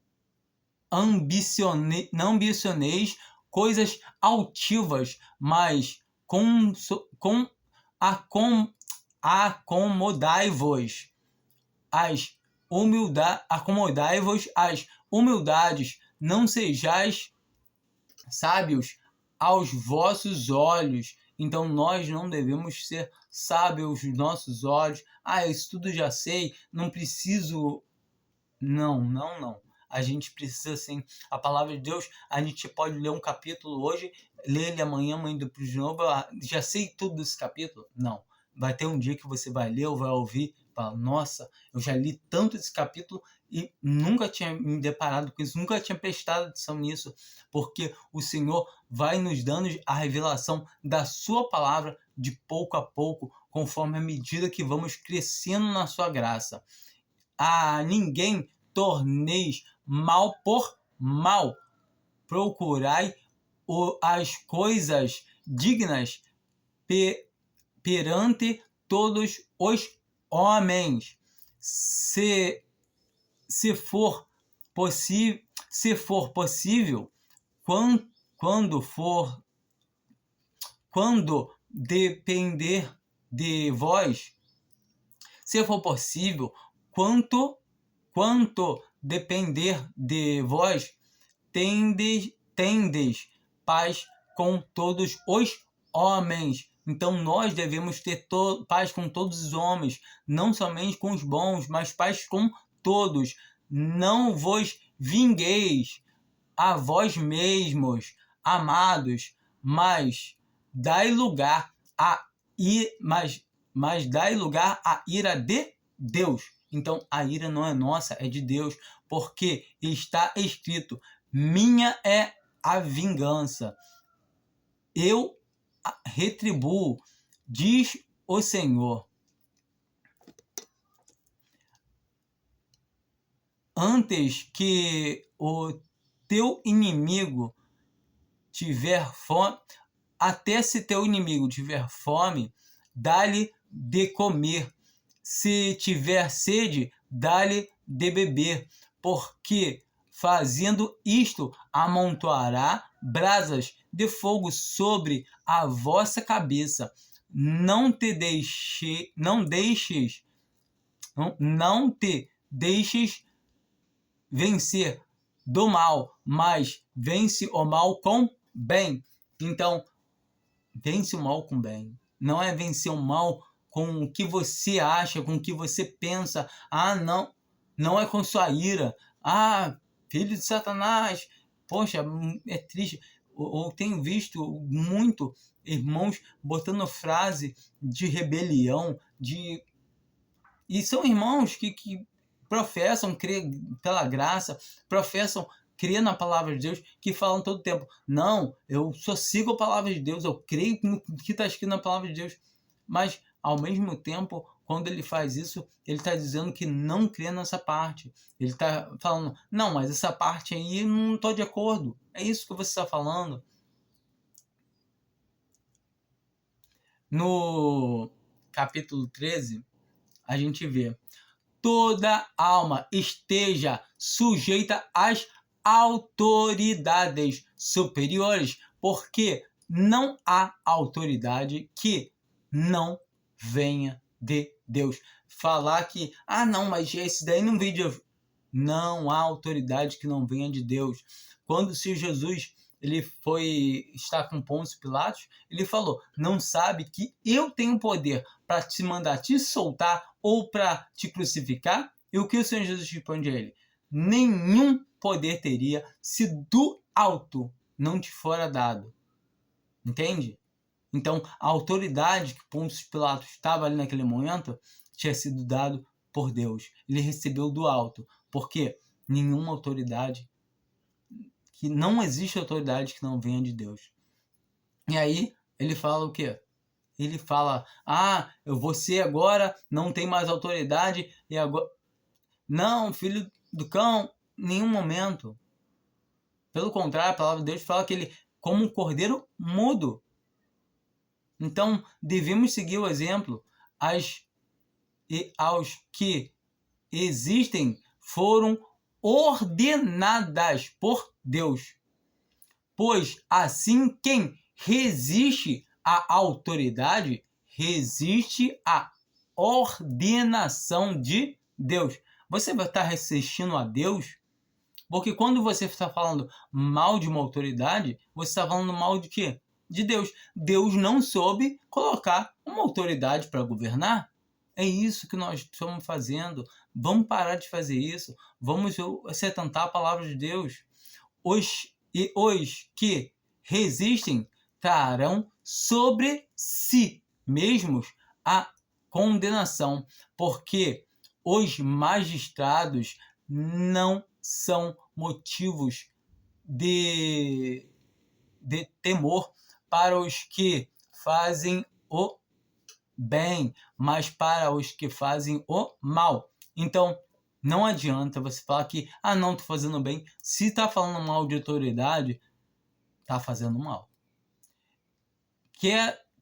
ambicioneis coisas altivas, mas acomodai-vos às humildades, não sejais sábios aos vossos olhos. Então nós não devemos ser sábios aos nossos olhos. Isso tudo já sei, não preciso. Não. A gente precisa sim. A palavra de Deus, a gente pode ler um capítulo hoje, ler ele amanhã depois de novo. Já sei tudo desse capítulo? Não. Vai ter um dia que você vai ler ou vai ouvir, fala, nossa, eu já li tanto esse capítulo e nunca tinha me deparado com isso, nunca tinha prestado atenção nisso, porque o Senhor vai nos dando a revelação da sua palavra de pouco a pouco, conforme a medida que vamos crescendo na sua graça. Ninguém torneis mal por mal. Procurai as coisas dignas perante todos os homens. Se for possível, quando depender de vós, se for possível, quanto depender de vós, tendes paz com todos os homens. Então nós devemos ter paz com todos os homens, não somente com os bons, mas paz com todos. Não vos vingueis a vós mesmos, amados, mas dai lugar mas dai lugar à ira de Deus. Então a ira não é nossa, é de Deus, porque está escrito: minha é a vingança, eu retribuo, diz o Senhor. Antes que o teu inimigo tiver fome, até se teu inimigo tiver fome, dá-lhe de comer. Se tiver sede, dá-lhe de beber, porque fazendo isto amontoará brasas de fogo sobre a vossa cabeça. Não te deixes vencer do mal, mas vence o mal com bem. Então, vence o mal com bem. Não é vencer o mal com o que você acha, com o que você pensa. Não é com sua ira. Filho de Satanás. Poxa, é triste. Eu tenho visto muito irmãos botando frase de rebelião, e são irmãos que professam crer pela graça, professam crer na palavra de Deus, que falam todo o tempo: não, eu só sigo a palavra de Deus, eu creio no que está escrito na palavra de Deus. Mas, ao mesmo tempo, quando ele faz isso, ele está dizendo que não crê nessa parte. Ele está falando: não, mas essa parte aí eu não estou de acordo. É isso que você está falando. No capítulo 13, a gente vê: toda alma esteja sujeita às autoridades superiores, porque não há autoridade que não venha de Deus. Falar que, não, mas esse daí não veio de Deus. Não há autoridade que não venha de Deus. Quando o Senhor Jesus ele foi estar com Pôncio Pilatos, ele falou: não sabe que eu tenho poder para te mandar te soltar ou para te crucificar? E o que o Senhor Jesus responde a ele? Nenhum poder teria se do alto não te fora dado. Entende? Então, a autoridade que Pôncio Pilatos estava ali naquele momento tinha sido dado por Deus. Ele recebeu do alto. Porque nenhuma autoridade, que não existe autoridade que não venha de Deus. E aí, ele fala o quê? Ele fala: você agora não tem mais autoridade, e agora... Não, filho do cão, em nenhum momento. Pelo contrário, a palavra de Deus fala que ele, como um cordeiro mudo. Então, devemos seguir o exemplo. Aos que existem foram ordenadas por Deus. Pois assim quem resiste à autoridade resiste à ordenação de Deus. Você vai estar resistindo a Deus? Porque quando você está falando mal de uma autoridade, você está falando mal de quê? De Deus. Deus não soube colocar uma autoridade para governar. É isso que nós estamos fazendo. Vamos parar de fazer isso. Vamos se atentar à palavra de Deus. Os que resistem trarão sobre si mesmos a condenação, porque os magistrados não são motivos de temor para os que fazem o bem, mas para os que fazem o mal. Então, não adianta você falar que, não, estou fazendo bem. Se está falando mal de autoridade, está fazendo mal.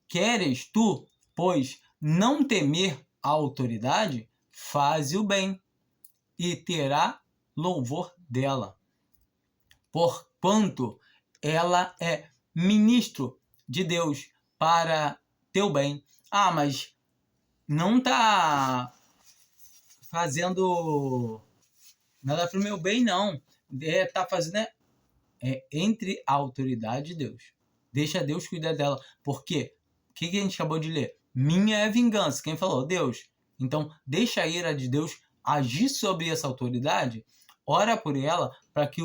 Queres tu, pois, não temer a autoridade? Faze o bem, e terá louvor dela, porquanto ela é ministro de Deus para teu bem. Mas não está fazendo nada para o meu bem, não. Está fazendo entre a autoridade de Deus. Deixa Deus cuidar dela. Porque o que a gente acabou de ler? Minha é vingança. Quem falou? Deus. Então, deixa a ira de Deus agir sobre essa autoridade. Ora por ela para que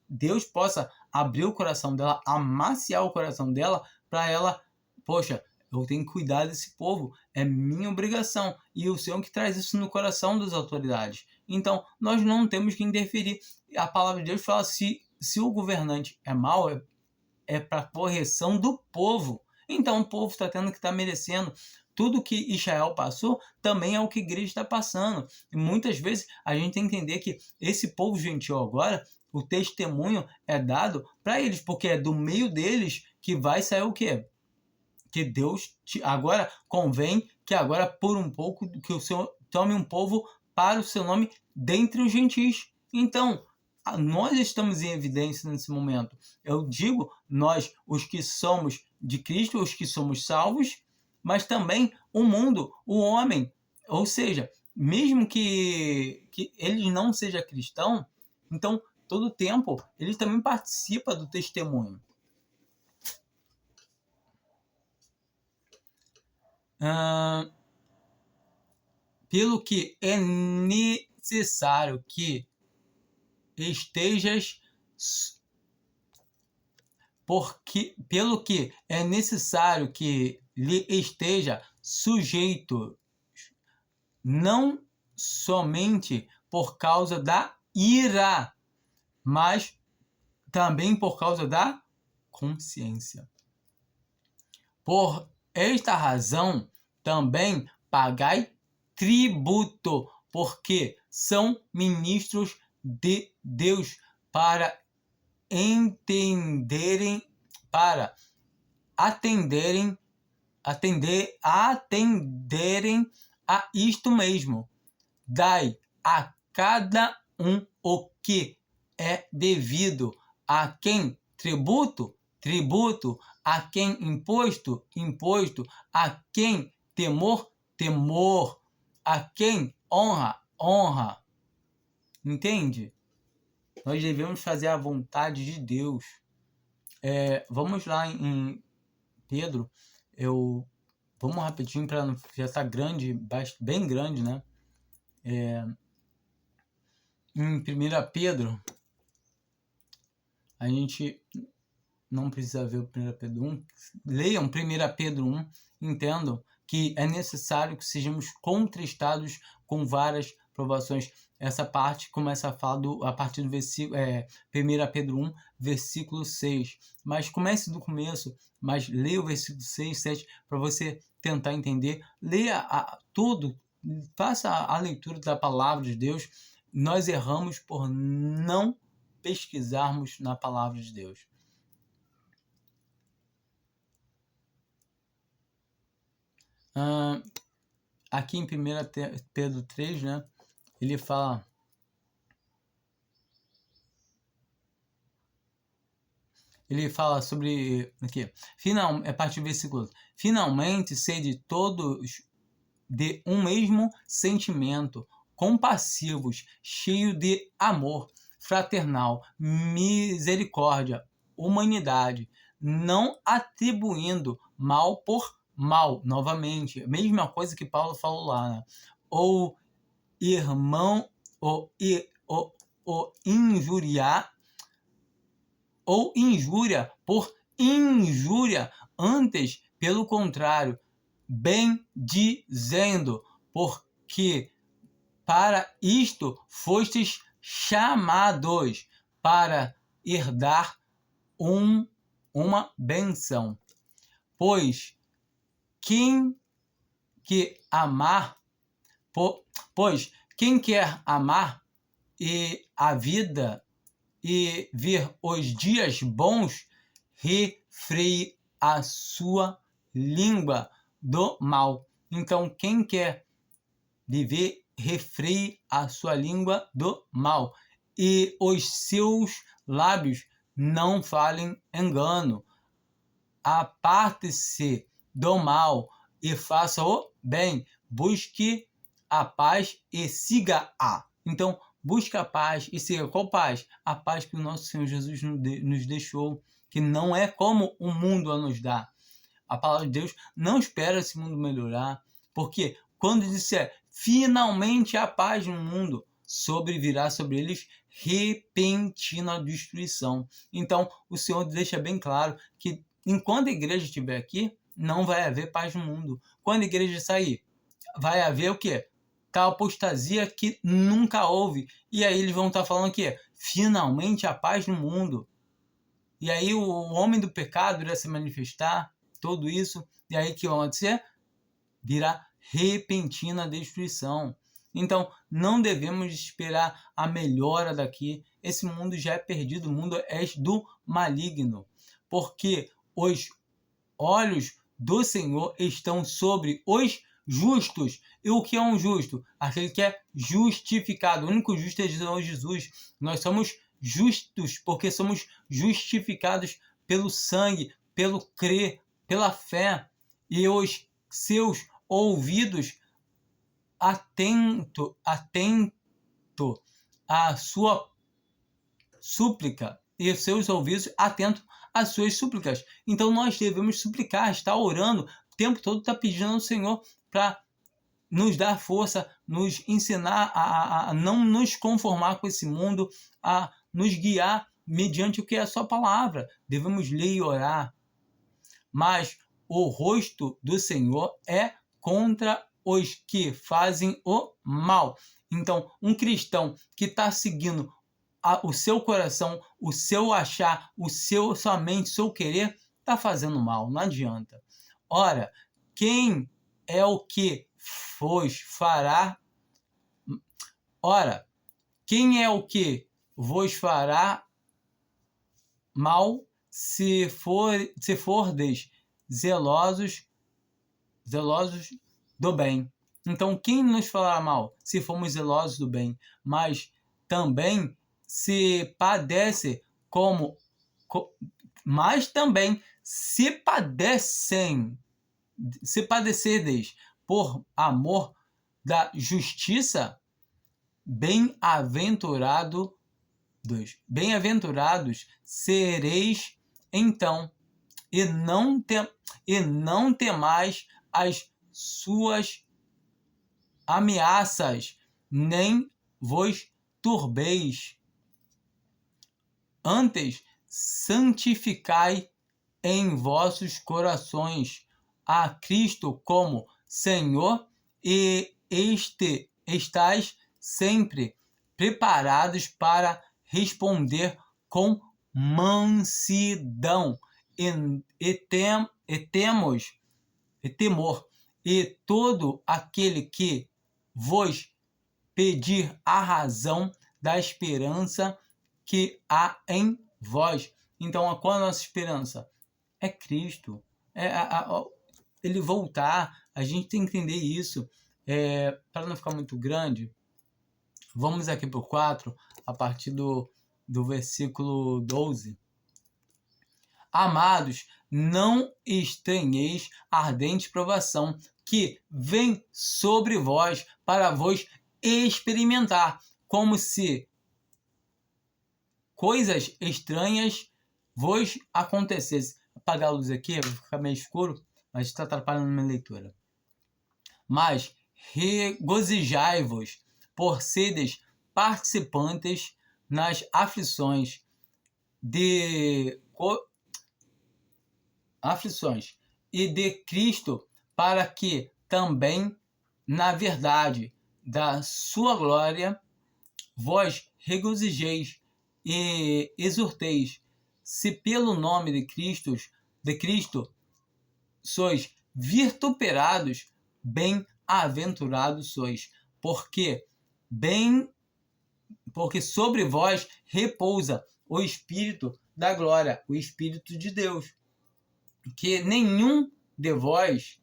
Deus possa abrir o coração dela, amaciar o coração dela, para ela, poxa, eu tenho que cuidar desse povo, é minha obrigação. E o Senhor que traz isso no coração das autoridades. Então, nós não temos que interferir. A palavra de Deus fala, se o governante é mau, é para correção do povo. Então, o povo está tendo que estar merecendo. Tudo que Israel passou também é o que a igreja está passando. E muitas vezes a gente tem que entender que esse povo gentil agora, o testemunho é dado para eles, porque é do meio deles que vai sair o quê? Que Deus agora convém que agora por um pouco que o Senhor tome um povo para o seu nome dentre os gentis. Então, nós estamos em evidência nesse momento. Eu digo, nós, os que somos de Cristo, os que somos salvos, mas também o mundo, o homem. Ou seja, mesmo que ele não seja cristão, então, todo tempo, ele também participa do testemunho. Pelo que é necessário que estejas, pelo que é necessário que lhe esteja sujeito, não somente por causa da ira, mas também por causa da consciência. Por esta razão, também pagai tributo, porque são ministros de Deus para atenderem a isto mesmo. Dai a cada um o que é devido, a quem tributo, tributo, a quem imposto, imposto, a quem temor, temor, a quem honra, honra. Entende? Nós devemos fazer a vontade de Deus. Vamos lá em Pedro. Vamos rapidinho para não já estar grande, bem grande, né? Em 1 Pedro, a gente não precisa ver o 1 Pedro 1. Leiam 1 Pedro 1, entendam que é necessário que sejamos contristados com várias provações. Essa parte começa a falar a partir do versículo 1 Pedro 1, versículo 6. Mas comece do começo, mas leia o versículo 6, 7, para você tentar entender. Leia tudo, faça a leitura da palavra de Deus. Nós erramos por não pesquisarmos na palavra de Deus. Aqui em 1 Pedro 3, né, ele fala sobre aqui, a partir do versículo: finalmente sede todos de um mesmo sentimento, compassivos, cheios de amor fraternal, misericórdia, humanidade, não atribuindo mal por mal, novamente, a mesma coisa que Paulo falou lá, né? Ou irmão, ou injuriar, ou injúria por injúria, antes, pelo contrário, bem dizendo, porque para isto fostes chamados, para herdar uma benção. Pois quem quer amar e a vida e ver os dias bons, refreie a sua língua do mal. Então, quem quer viver, refreie a sua língua do mal, e os seus lábios não falem engano. Aparte-se do mal e faça o bem. Busque a paz e siga-a. Então, busque a paz e siga. Qual paz? A paz que o nosso Senhor Jesus nos deixou, que não é como o mundo a nos dá. A palavra de Deus não espera esse mundo melhorar, porque quando disser finalmente a paz no mundo, virá sobre eles repentina destruição. Então, o Senhor deixa bem claro que enquanto a igreja estiver aqui, não vai haver paz no mundo. Quando a igreja sair, vai haver o quê? Tal apostasia que nunca houve. E aí eles vão estar falando que finalmente a paz no mundo. E aí o homem do pecado irá se manifestar, tudo isso. E aí o que vai acontecer? Virá repentina destruição. Então, não devemos esperar a melhora daqui. Esse mundo já é perdido, o mundo é do maligno. Porque os olhos do Senhor estão sobre os justos. E o que é um justo? Aquele que é justificado. O único justo é Jesus. Nós somos justos porque somos justificados pelo sangue, pelo crer, pela fé. E os seus ouvidos atento à sua súplica e os seus ouvidos atentos às suas súplicas. Então nós devemos suplicar, estar orando, o tempo todo está pedindo ao Senhor para nos dar força, nos ensinar a não nos conformar com esse mundo, a nos guiar mediante o que é a sua palavra. Devemos ler e orar. Mas o rosto do Senhor é contra os que fazem o mal. Então, um cristão que está seguindo o seu coração, o seu achar, sua mente, o seu querer, está fazendo mal, não adianta. Ora, quem é o que vos fará? Ora, quem é o que vos fará mal se fordes zelosos do bem? Então, quem nos fará mal se formos zelosos do bem? Mas também se padece mas também se padecerdes por amor da justiça, bem-aventurados sereis então, e não temais as suas ameaças, nem vos turbeis. Antes, santificai em vossos corações a Cristo como Senhor, e estais sempre preparados para responder com mansidão e temor, e todo aquele que vos pedir a razão da esperança que há em vós. Então, qual é a nossa esperança? É Cristo. Ele voltar. A gente tem que entender isso. Para não ficar muito grande, vamos aqui para o 4, a partir do versículo 12. Amados, não estranheis a ardente provação que vem sobre vós para vos experimentar, como se coisas estranhas vos acontecessem. Vou apagar a luz aqui, vai ficar meio escuro, mas está atrapalhando a minha leitura. Mas regozijai-vos por seres participantes nas aflições e de Cristo, para que também, na verdade da sua glória, vós regozijeis e exulteis, se pelo nome de Cristo sois vituperados, bem-aventurados sois, porque sobre vós repousa o Espírito da glória, o Espírito de Deus. Que nenhum de vós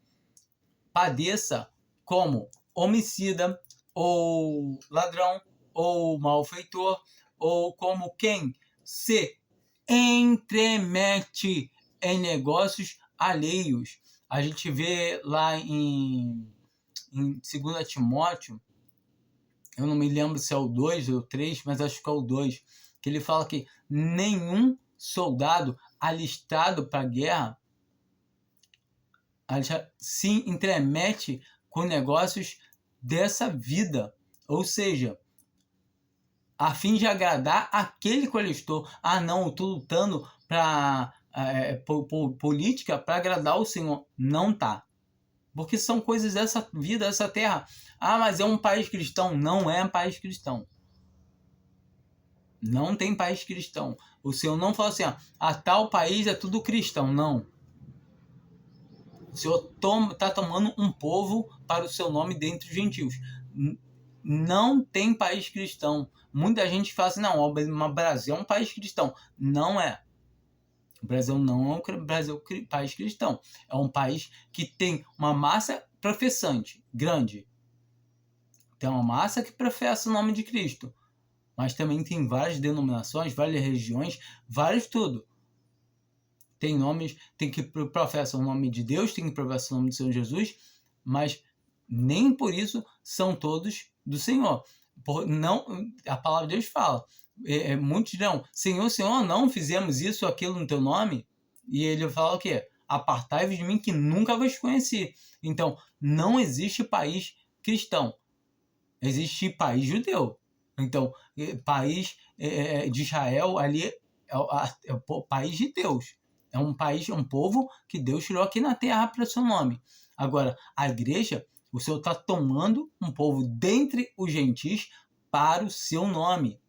padeça como homicida, ou ladrão, ou malfeitor, ou como quem se entremete em negócios alheios. A gente vê lá em 2 Timóteo, eu não me lembro se é o 2 ou o 3, mas acho que é o 2, que ele fala que nenhum soldado alistado para a guerra se intromete com negócios dessa vida. Ou seja, a fim de agradar aquele que eu estou. Ah, não, eu estou lutando para política para agradar o Senhor. Não tá. Porque são coisas dessa vida, dessa terra. Ah, mas é um país cristão. Não é um país cristão. Não tem país cristão. O Senhor não fala assim, a tal país é tudo cristão. Não. O Senhor está tomando um povo para o seu nome dentre os gentios. Não tem país cristão. Muita gente fala assim, não, o Brasil é um país cristão. Não é. O Brasil não é um país cristão. É um país que tem uma massa professante grande. Tem uma massa que professa o nome de Cristo. Mas também tem várias denominações, várias religiões, vários tudo. Tem nomes, tem que professam o nome de Deus, tem que professar o nome do Senhor Jesus, mas nem por isso são todos do Senhor. Não, a palavra de Deus fala, muitos dirão, Senhor, Senhor, não fizemos isso ou aquilo no teu nome? E ele fala o quê? Apartai-vos de mim que nunca vos conheci. Então, não existe país cristão. Existe país judeu. Então, país de Israel ali é o país de Deus. É um país, um povo que Deus tirou aqui na terra para o seu nome. Agora, a igreja, o Senhor está tomando um povo dentre os gentis para o seu nome.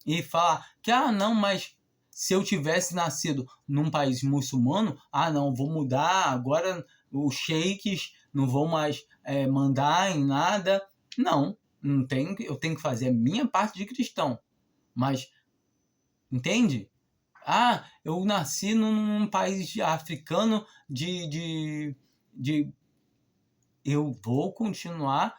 E fala que, não, mas se eu tivesse nascido num país muçulmano, não, vou mudar, agora os sheiks não vão mais mandar em nada. Não tem, eu tenho que fazer a minha parte de cristão. Mas, entende? Eu nasci num país africano eu vou continuar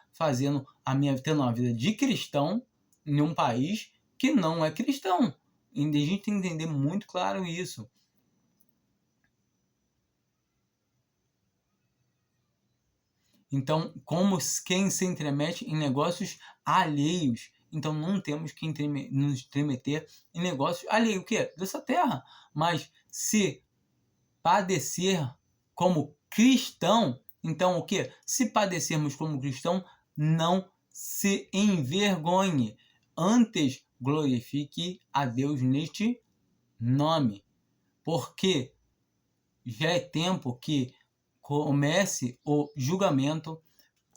tendo uma vida de cristão em um país que não é cristão. E a gente tem que entender muito claro isso. Então, como quem se intromete em negócios alheios. Então, não temos que nos intrometer em negócios alheios. O quê? Dessa terra. Mas se padecer como cristão, então o quê? Se padecermos como cristão, não se envergonhe. Antes, glorifique a Deus neste nome. Porque já é tempo que comece o julgamento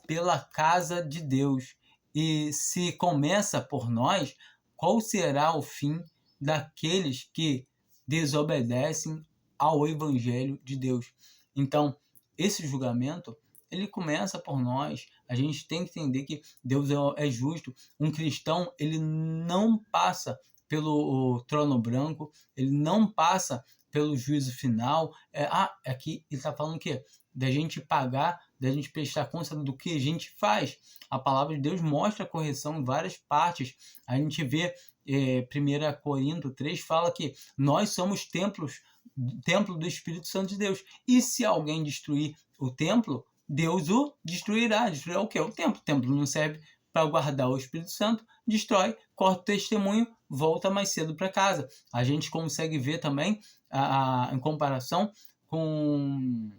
pela casa de Deus. E se começa por nós, qual será o fim daqueles que desobedecem ao Evangelho de Deus? Então, esse julgamento, ele começa por nós. A gente tem que entender que Deus é justo. Um cristão, ele não passa pelo trono branco, ele não passa pelo juízo final. Aqui ele está falando o quê? Da gente pagar, da gente prestar conta do que a gente faz. A palavra de Deus mostra a correção em várias partes. A gente vê 1 Coríntios 3 fala que nós somos templo do Espírito Santo de Deus. E se alguém destruir o templo, Deus o destruirá. Destruirá o quê? O templo. O templo não serve para guardar o Espírito Santo, destrói, corta o testemunho, volta mais cedo para casa. A gente consegue ver também, em comparação com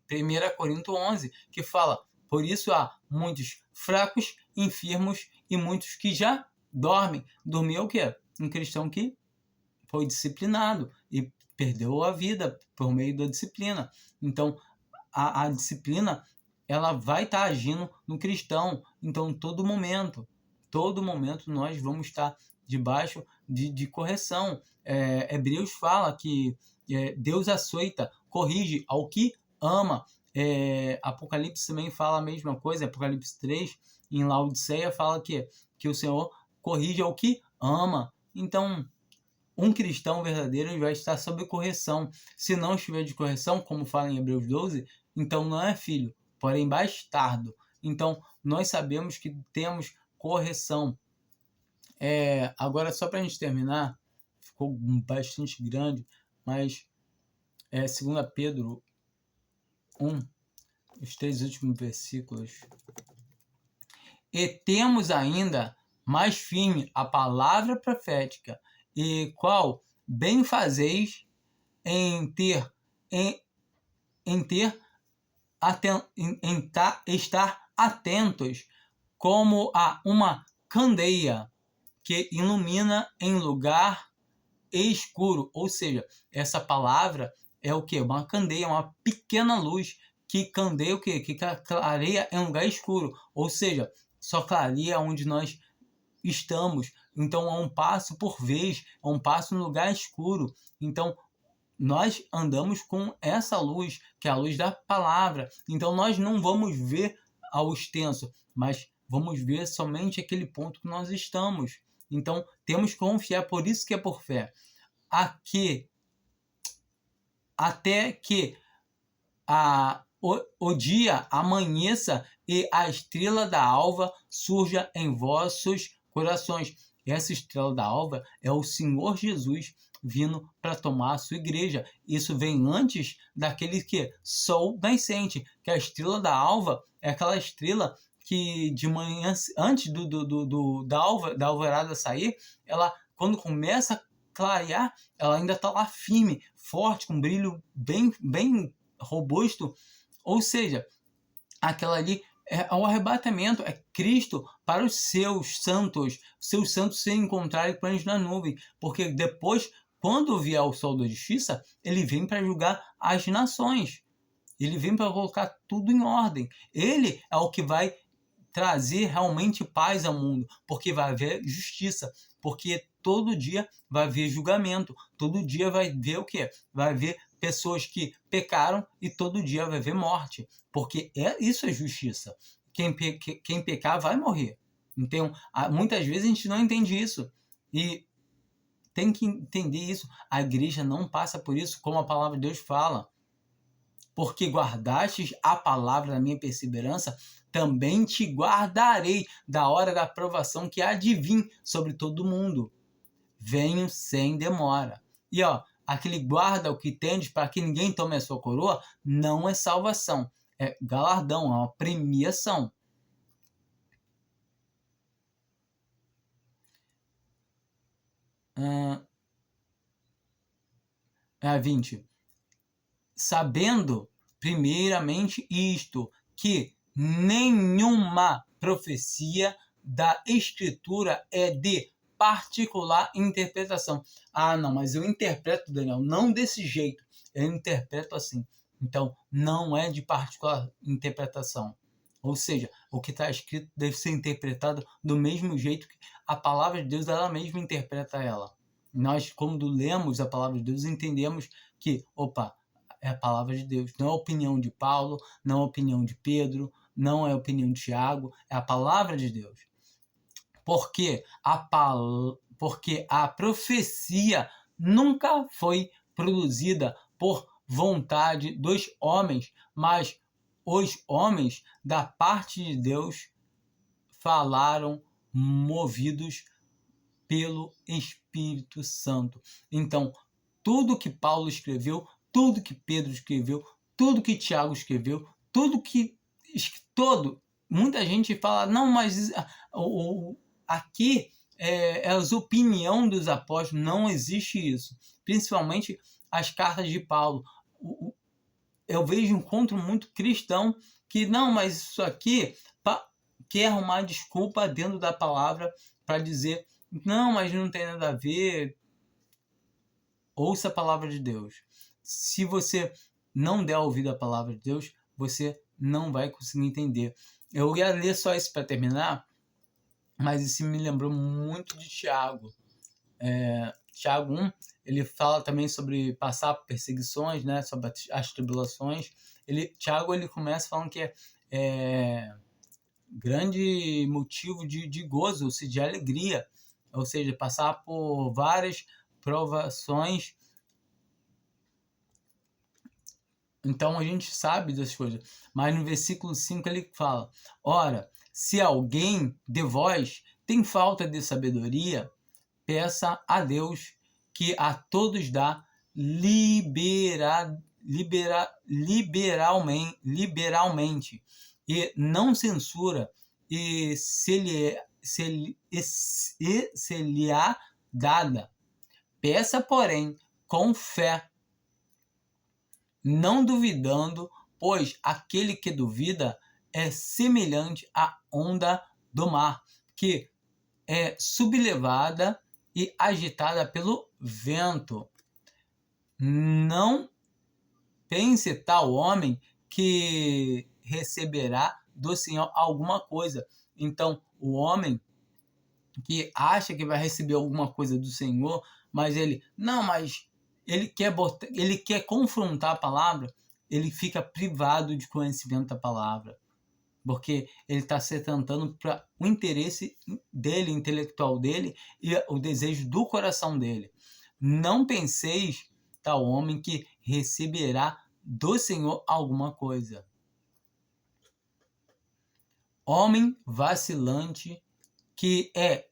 1 Coríntios 11, que fala, por isso há muitos fracos, enfermos e muitos que já dormem. Dormir é o quê? Um cristão que foi disciplinado e perdeu a vida por meio da disciplina. Então, a disciplina, ela vai estar agindo no cristão. Então, todo momento nós vamos estar debaixo de correção. Hebreus fala que Deus açoita, corrige ao que ama. Apocalipse também fala a mesma coisa. Apocalipse 3, em Laodiceia, fala que o Senhor corrige ao que ama. Então, um cristão verdadeiro vai estar sob correção. Se não estiver de correção, como fala em Hebreus 12, então não é filho, porém bastardo. Então, nós sabemos que temos correção. Agora, só para a gente terminar, ficou bastante grande, mas 2 Pedro 1, os 3 últimos versículos. E temos ainda mais firme a palavra profética, e qual bem fazeis em estar atentos como a uma candeia que ilumina em lugar escuro. Ou seja, essa palavra é o que? Uma candeia, uma pequena luz que candeia o quê? Que clareia em um lugar escuro. Ou seja, só clareia onde nós estamos. Então, é um passo por vez, é um passo no lugar escuro. Então, nós andamos com essa luz, que é a luz da palavra. Então, nós não vamos ver ao extenso, mas vamos ver somente aquele ponto que nós estamos. Então, temos que confiar, por isso que é por fé. Até que o dia amanheça e a estrela da alva surja em vossos corações. Essa estrela da alva é o Senhor Jesus vindo para tomar a sua igreja. Isso vem antes daquele sol nascente, que a estrela da alva é aquela estrela que de manhã, antes da alvorada sair, ela, quando começa a clarear, ela ainda está lá firme, forte, com um brilho bem robusto. Ou seja, aquela ali é o arrebatamento, é Cristo para os seus santos se encontrarem com eles na nuvem, porque depois, quando vier o sol da justiça, ele vem para julgar as nações, ele vem para colocar tudo em ordem, ele é o que vai trazer realmente paz ao mundo, porque vai haver justiça, porque todo dia vai haver julgamento, todo dia vai ver o quê? Vai haver pessoas que pecaram e todo dia vai haver morte, porque isso é justiça. Quem pecar vai morrer. Então, muitas vezes a gente não entende isso e tem que entender isso. A igreja não passa por isso, como a palavra de Deus fala. Porque guardastes a palavra da minha perseverança, também te guardarei da hora da provação que há de vir sobre todo mundo. Venho sem demora. E aquele guarda o que tendes para que ninguém tome a sua coroa, não é salvação, é galardão, é uma premiação. 20. Sabendo, primeiramente, isto, que nenhuma profecia da Escritura é de particular interpretação. Não, mas eu interpreto, Daniel, não desse jeito. Eu interpreto assim. Então, não é de particular interpretação. Ou seja, o que está escrito deve ser interpretado do mesmo jeito que a palavra de Deus, ela mesma interpreta ela. Nós, quando lemos a palavra de Deus, entendemos que, é a palavra de Deus. Não é a opinião de Paulo, não é a opinião de Pedro, não é a opinião de Tiago, é a palavra de Deus. Porque a profecia nunca foi produzida por vontade dos homens, mas os homens da parte de Deus falaram movidos pelo Espírito Santo. Então, tudo que Paulo escreveu, tudo que Pedro escreveu, tudo que Tiago escreveu, muita gente fala, não, mas aqui é as opiniões dos apóstolos, não existe isso. Principalmente as cartas de Paulo. Eu encontro muito cristão que, não, mas isso aqui quer arrumar desculpa dentro da palavra para dizer, não, mas não tem nada a ver. Ouça a palavra de Deus. Se você não der ouvido à palavra de Deus, você não vai conseguir entender. Eu ia ler só isso para terminar, mas isso me lembrou muito de Tiago. Tiago 1, ele fala também sobre passar por perseguições, né, sobre as tribulações. Tiago ele começa falando que é grande motivo de gozo, ou seja, de alegria. Ou seja, passar por várias provações. Então a gente sabe das coisas. Mas no versículo 5 ele fala: ora, se alguém de vós tem falta de sabedoria, peça a Deus, que a todos dá liberalmente, e não censura, e se lhe há dada. Peça, porém, com fé, não duvidando, pois aquele que duvida é semelhante à onda do mar, que é sublevada e agitada pelo vento. Não pense tal homem que receberá do Senhor alguma coisa. Então, o homem que acha que vai receber alguma coisa do Senhor, mas ele quer confrontar a palavra, ele fica privado de conhecimento da palavra, porque ele está se atentando para o interesse dele, intelectual dele, e o desejo do coração dele. Não penseis, tal homem, que receberá do Senhor alguma coisa. Homem vacilante, que é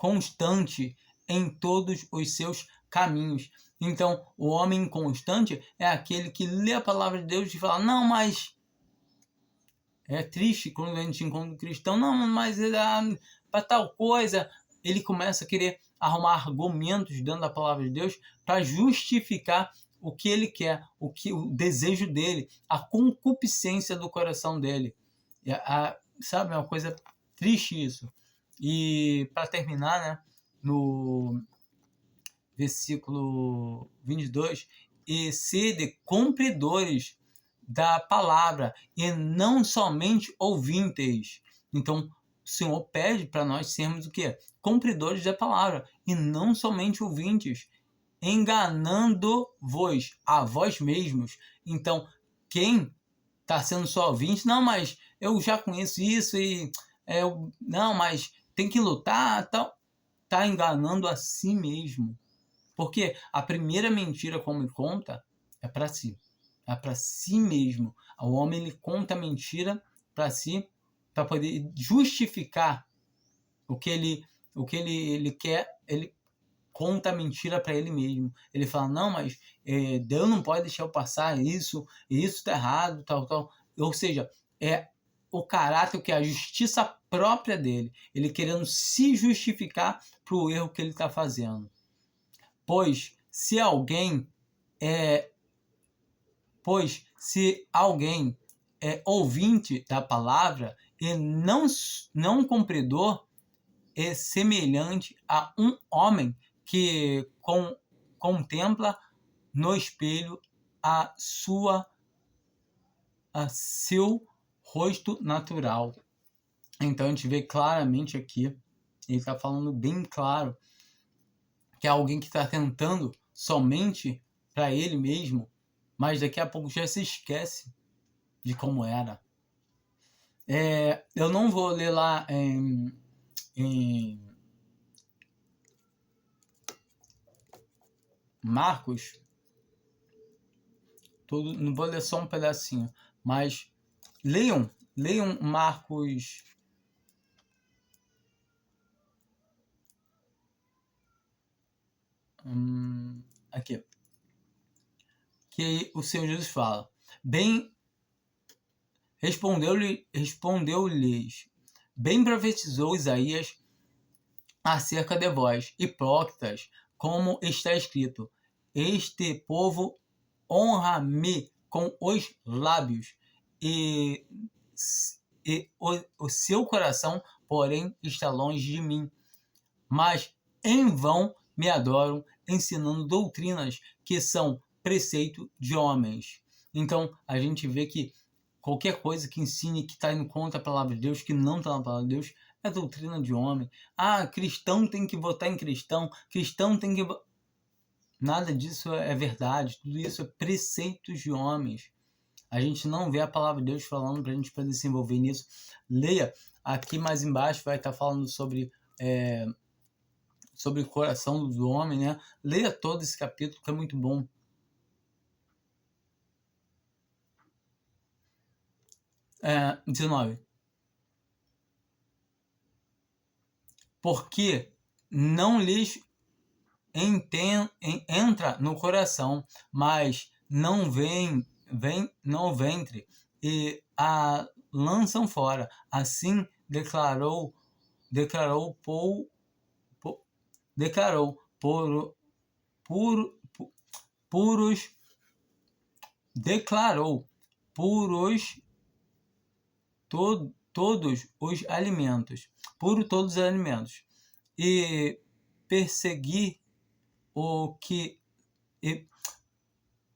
inconstante em todos os seus caminhos. Então, o homem inconstante é aquele que lê a palavra de Deus e fala, não, mas é triste quando a gente encontra um cristão, não, mas para tal coisa, ele começa a querer arrumar argumentos dentro da palavra de Deus para justificar o que ele quer, o desejo dele, a concupiscência do coração dele. Sabe, é uma coisa triste isso. E para terminar, né, no versículo 22, e sede cumpridores da palavra e não somente ouvintes. Então, o Senhor pede para nós sermos o quê? Cumpridores da palavra e não somente ouvintes, enganando-vos a vós mesmos. Então, quem está sendo só ouvinte, não, mas eu já conheço isso e não, mas tem que lutar, tal, está enganando a si mesmo. Porque a primeira mentira, como ele conta, é para si. É para si mesmo. O homem ele conta mentira para si, para poder justificar o que ele quer. Ele conta mentira para ele mesmo. Ele fala, não, mas Deus não pode deixar eu passar isso está errado, tal, tal. Ou seja, é o caráter, que é a justiça própria dele. Ele querendo se justificar para o erro que ele está fazendo. Pois se alguém é ouvinte da palavra e não cumpridor, é semelhante a um homem que contempla no espelho seu rosto natural. Então a gente vê claramente aqui, ele está falando bem claro, que é alguém que está tentando somente para ele mesmo, mas daqui a pouco já se esquece de como era. Eu não vou ler lá em Marcos, não vou ler só um pedacinho, mas leiam Marcos. Aqui. Que o Senhor Jesus fala. Bem, respondeu-lhes, bem profetizou Isaías acerca de vós, hipócritas, como está escrito, este povo honra-me com os lábios, e o seu coração, porém, está longe de mim. Mas em vão me adoram, ensinando doutrinas que são preceito de homens. Então, a gente vê que qualquer coisa que ensine que está indo contra a palavra de Deus, que não está na palavra de Deus, é doutrina de homem. Cristão tem que votar em cristão, cristão tem que... Nada disso é verdade, tudo isso é preceitos de homens. A gente não vê a palavra de Deus falando para a gente poder se envolver nisso. Leia, aqui mais embaixo vai estar falando sobre o coração do homem, né? Leia todo esse capítulo, que é muito bom. É, 19. Porque não lhes entra no coração, mas não vem no ventre, e a lançam fora. Assim declarou puros todos os alimentos, e perseguir o que e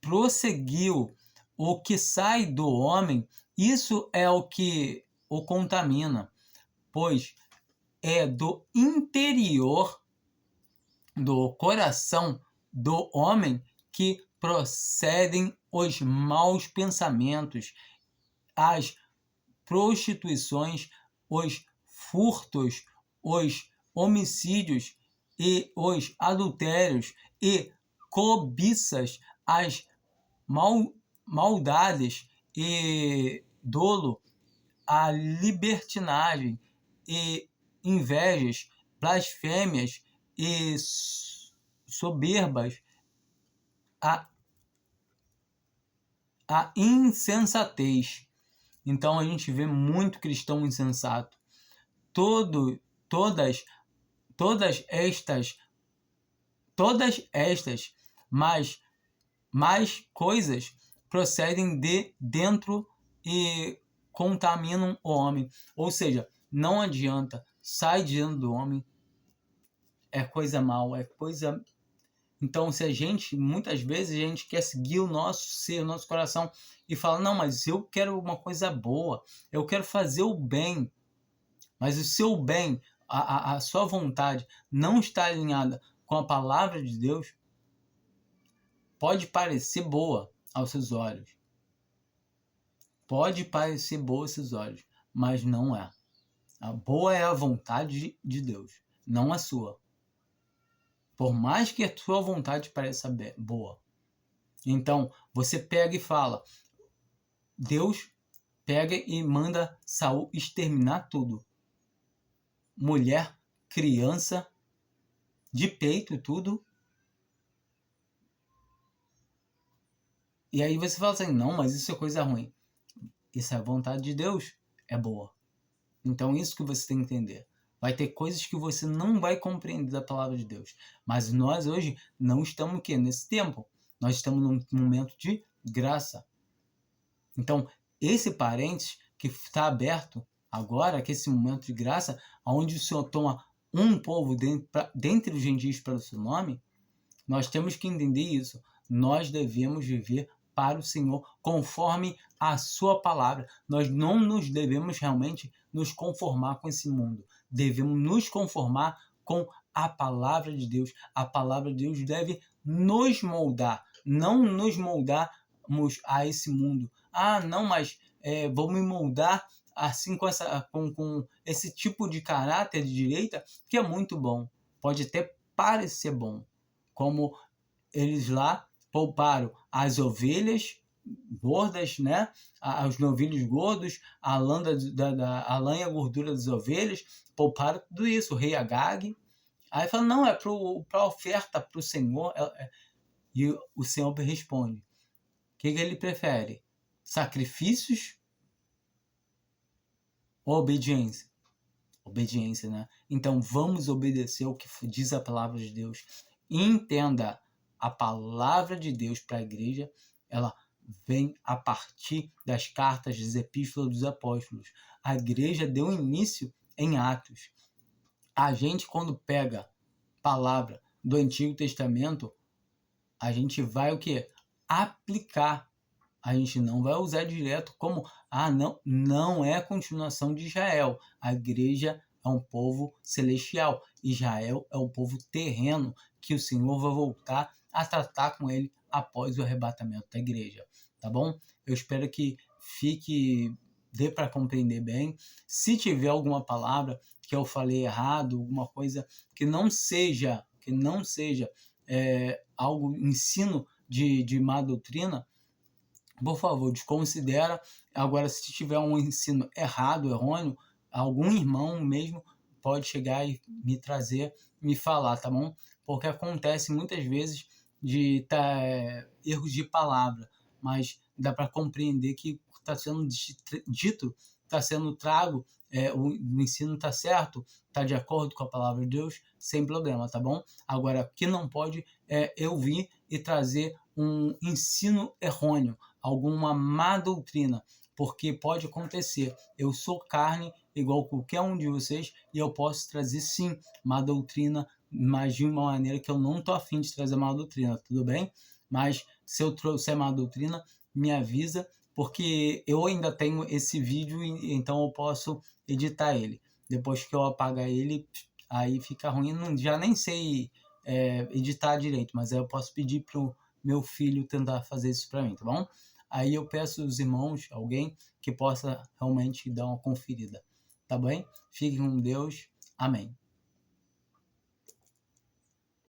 prosseguiu o que sai do homem, isso é o que o contamina, pois é do interior do coração do homem que procedem os maus pensamentos, as prostituições, os furtos, os homicídios e os adultérios e cobiças, as maldades e dolo, a libertinagem e invejas, blasfêmias e soberbas, a insensatez. Então a gente vê muito cristão insensato. Todas estas mais coisas procedem de dentro e contaminam o homem. Ou seja, não adianta, sai de dentro do homem, é coisa mal, é coisa... Então, se muitas vezes a gente quer seguir o nosso ser, o nosso coração, e fala, não, mas eu quero uma coisa boa, eu quero fazer o bem, mas o seu bem, a sua vontade não está alinhada com a palavra de Deus, pode parecer boa aos seus olhos. Pode parecer boa aos seus olhos, mas não é. A boa é a vontade de Deus, não a sua. Por mais que a sua vontade pareça boa. Então, você pega e fala, Deus pega e manda Saul exterminar tudo. Mulher, criança, de peito, tudo. E aí você fala assim, não, mas isso é coisa ruim. Isso é a vontade de Deus, é boa. Então, isso que você tem que entender. Vai ter coisas que você não vai compreender da palavra de Deus. Mas nós hoje não estamos nesse tempo. Nós estamos num momento de graça. Então, esse parênteses que está aberto agora, que esse momento de graça, onde o Senhor toma um povo dentre os gentios pelo seu nome, nós temos que entender isso. Nós devemos viver para o Senhor conforme a sua palavra. Nós não nos devemos realmente nos conformar com esse mundo. Devemos nos conformar com a palavra de Deus. A palavra de Deus deve nos moldar, não nos moldarmos a esse mundo. Ah, não, mas vou me moldar assim com esse tipo de caráter de direita, que é muito bom. Pode até parecer bom, como eles lá pouparam as ovelhas gordas, né? Os novilhos gordos, a lã e a gordura das ovelhas, pouparam tudo isso, o rei Agag. Aí fala, não, é para oferta para o Senhor. E o Senhor responde, o que ele prefere? Sacrifícios ou obediência? Obediência, né? Então vamos obedecer o que diz a palavra de Deus. Entenda, a palavra de Deus para a igreja, ela vem a partir das cartas, das epístolas dos apóstolos. A igreja deu início em Atos. A gente, quando pega palavra do Antigo Testamento, a gente vai o quê? Aplicar. A gente não vai usar direto como, não é a continuação de Israel. A igreja é um povo celestial. Israel é um povo terreno que o Senhor vai voltar a tratar com ele após o arrebatamento da igreja. Tá bom? Eu espero que dê para compreender bem. Se tiver alguma palavra que eu falei errado, alguma coisa que não seja algo ensino de má doutrina, por favor, desconsidera. Agora, se tiver um ensino errado, errôneo, algum irmão mesmo pode chegar e me trazer, me falar, tá bom? Porque acontece muitas vezes de erros de palavra, mas dá para compreender que está sendo dito, está sendo trago, o ensino está certo, está de acordo com a palavra de Deus, sem problema, tá bom? Agora, o que não pode é eu vir e trazer um ensino errôneo, alguma má doutrina, porque pode acontecer. Eu sou carne igual qualquer um de vocês e eu posso trazer sim má doutrina, mas de uma maneira que eu não tô afim de trazer má doutrina, tudo bem? Mas se eu trouxer má doutrina, me avisa, porque eu ainda tenho esse vídeo, então eu posso editar ele. Depois que eu apagar ele, aí fica ruim, não, já nem sei editar direito, mas aí eu posso pedir pro meu filho tentar fazer isso para mim, tá bom? Aí eu peço aos irmãos, alguém que possa realmente dar uma conferida, tá bem? Fiquem com Deus. Amém.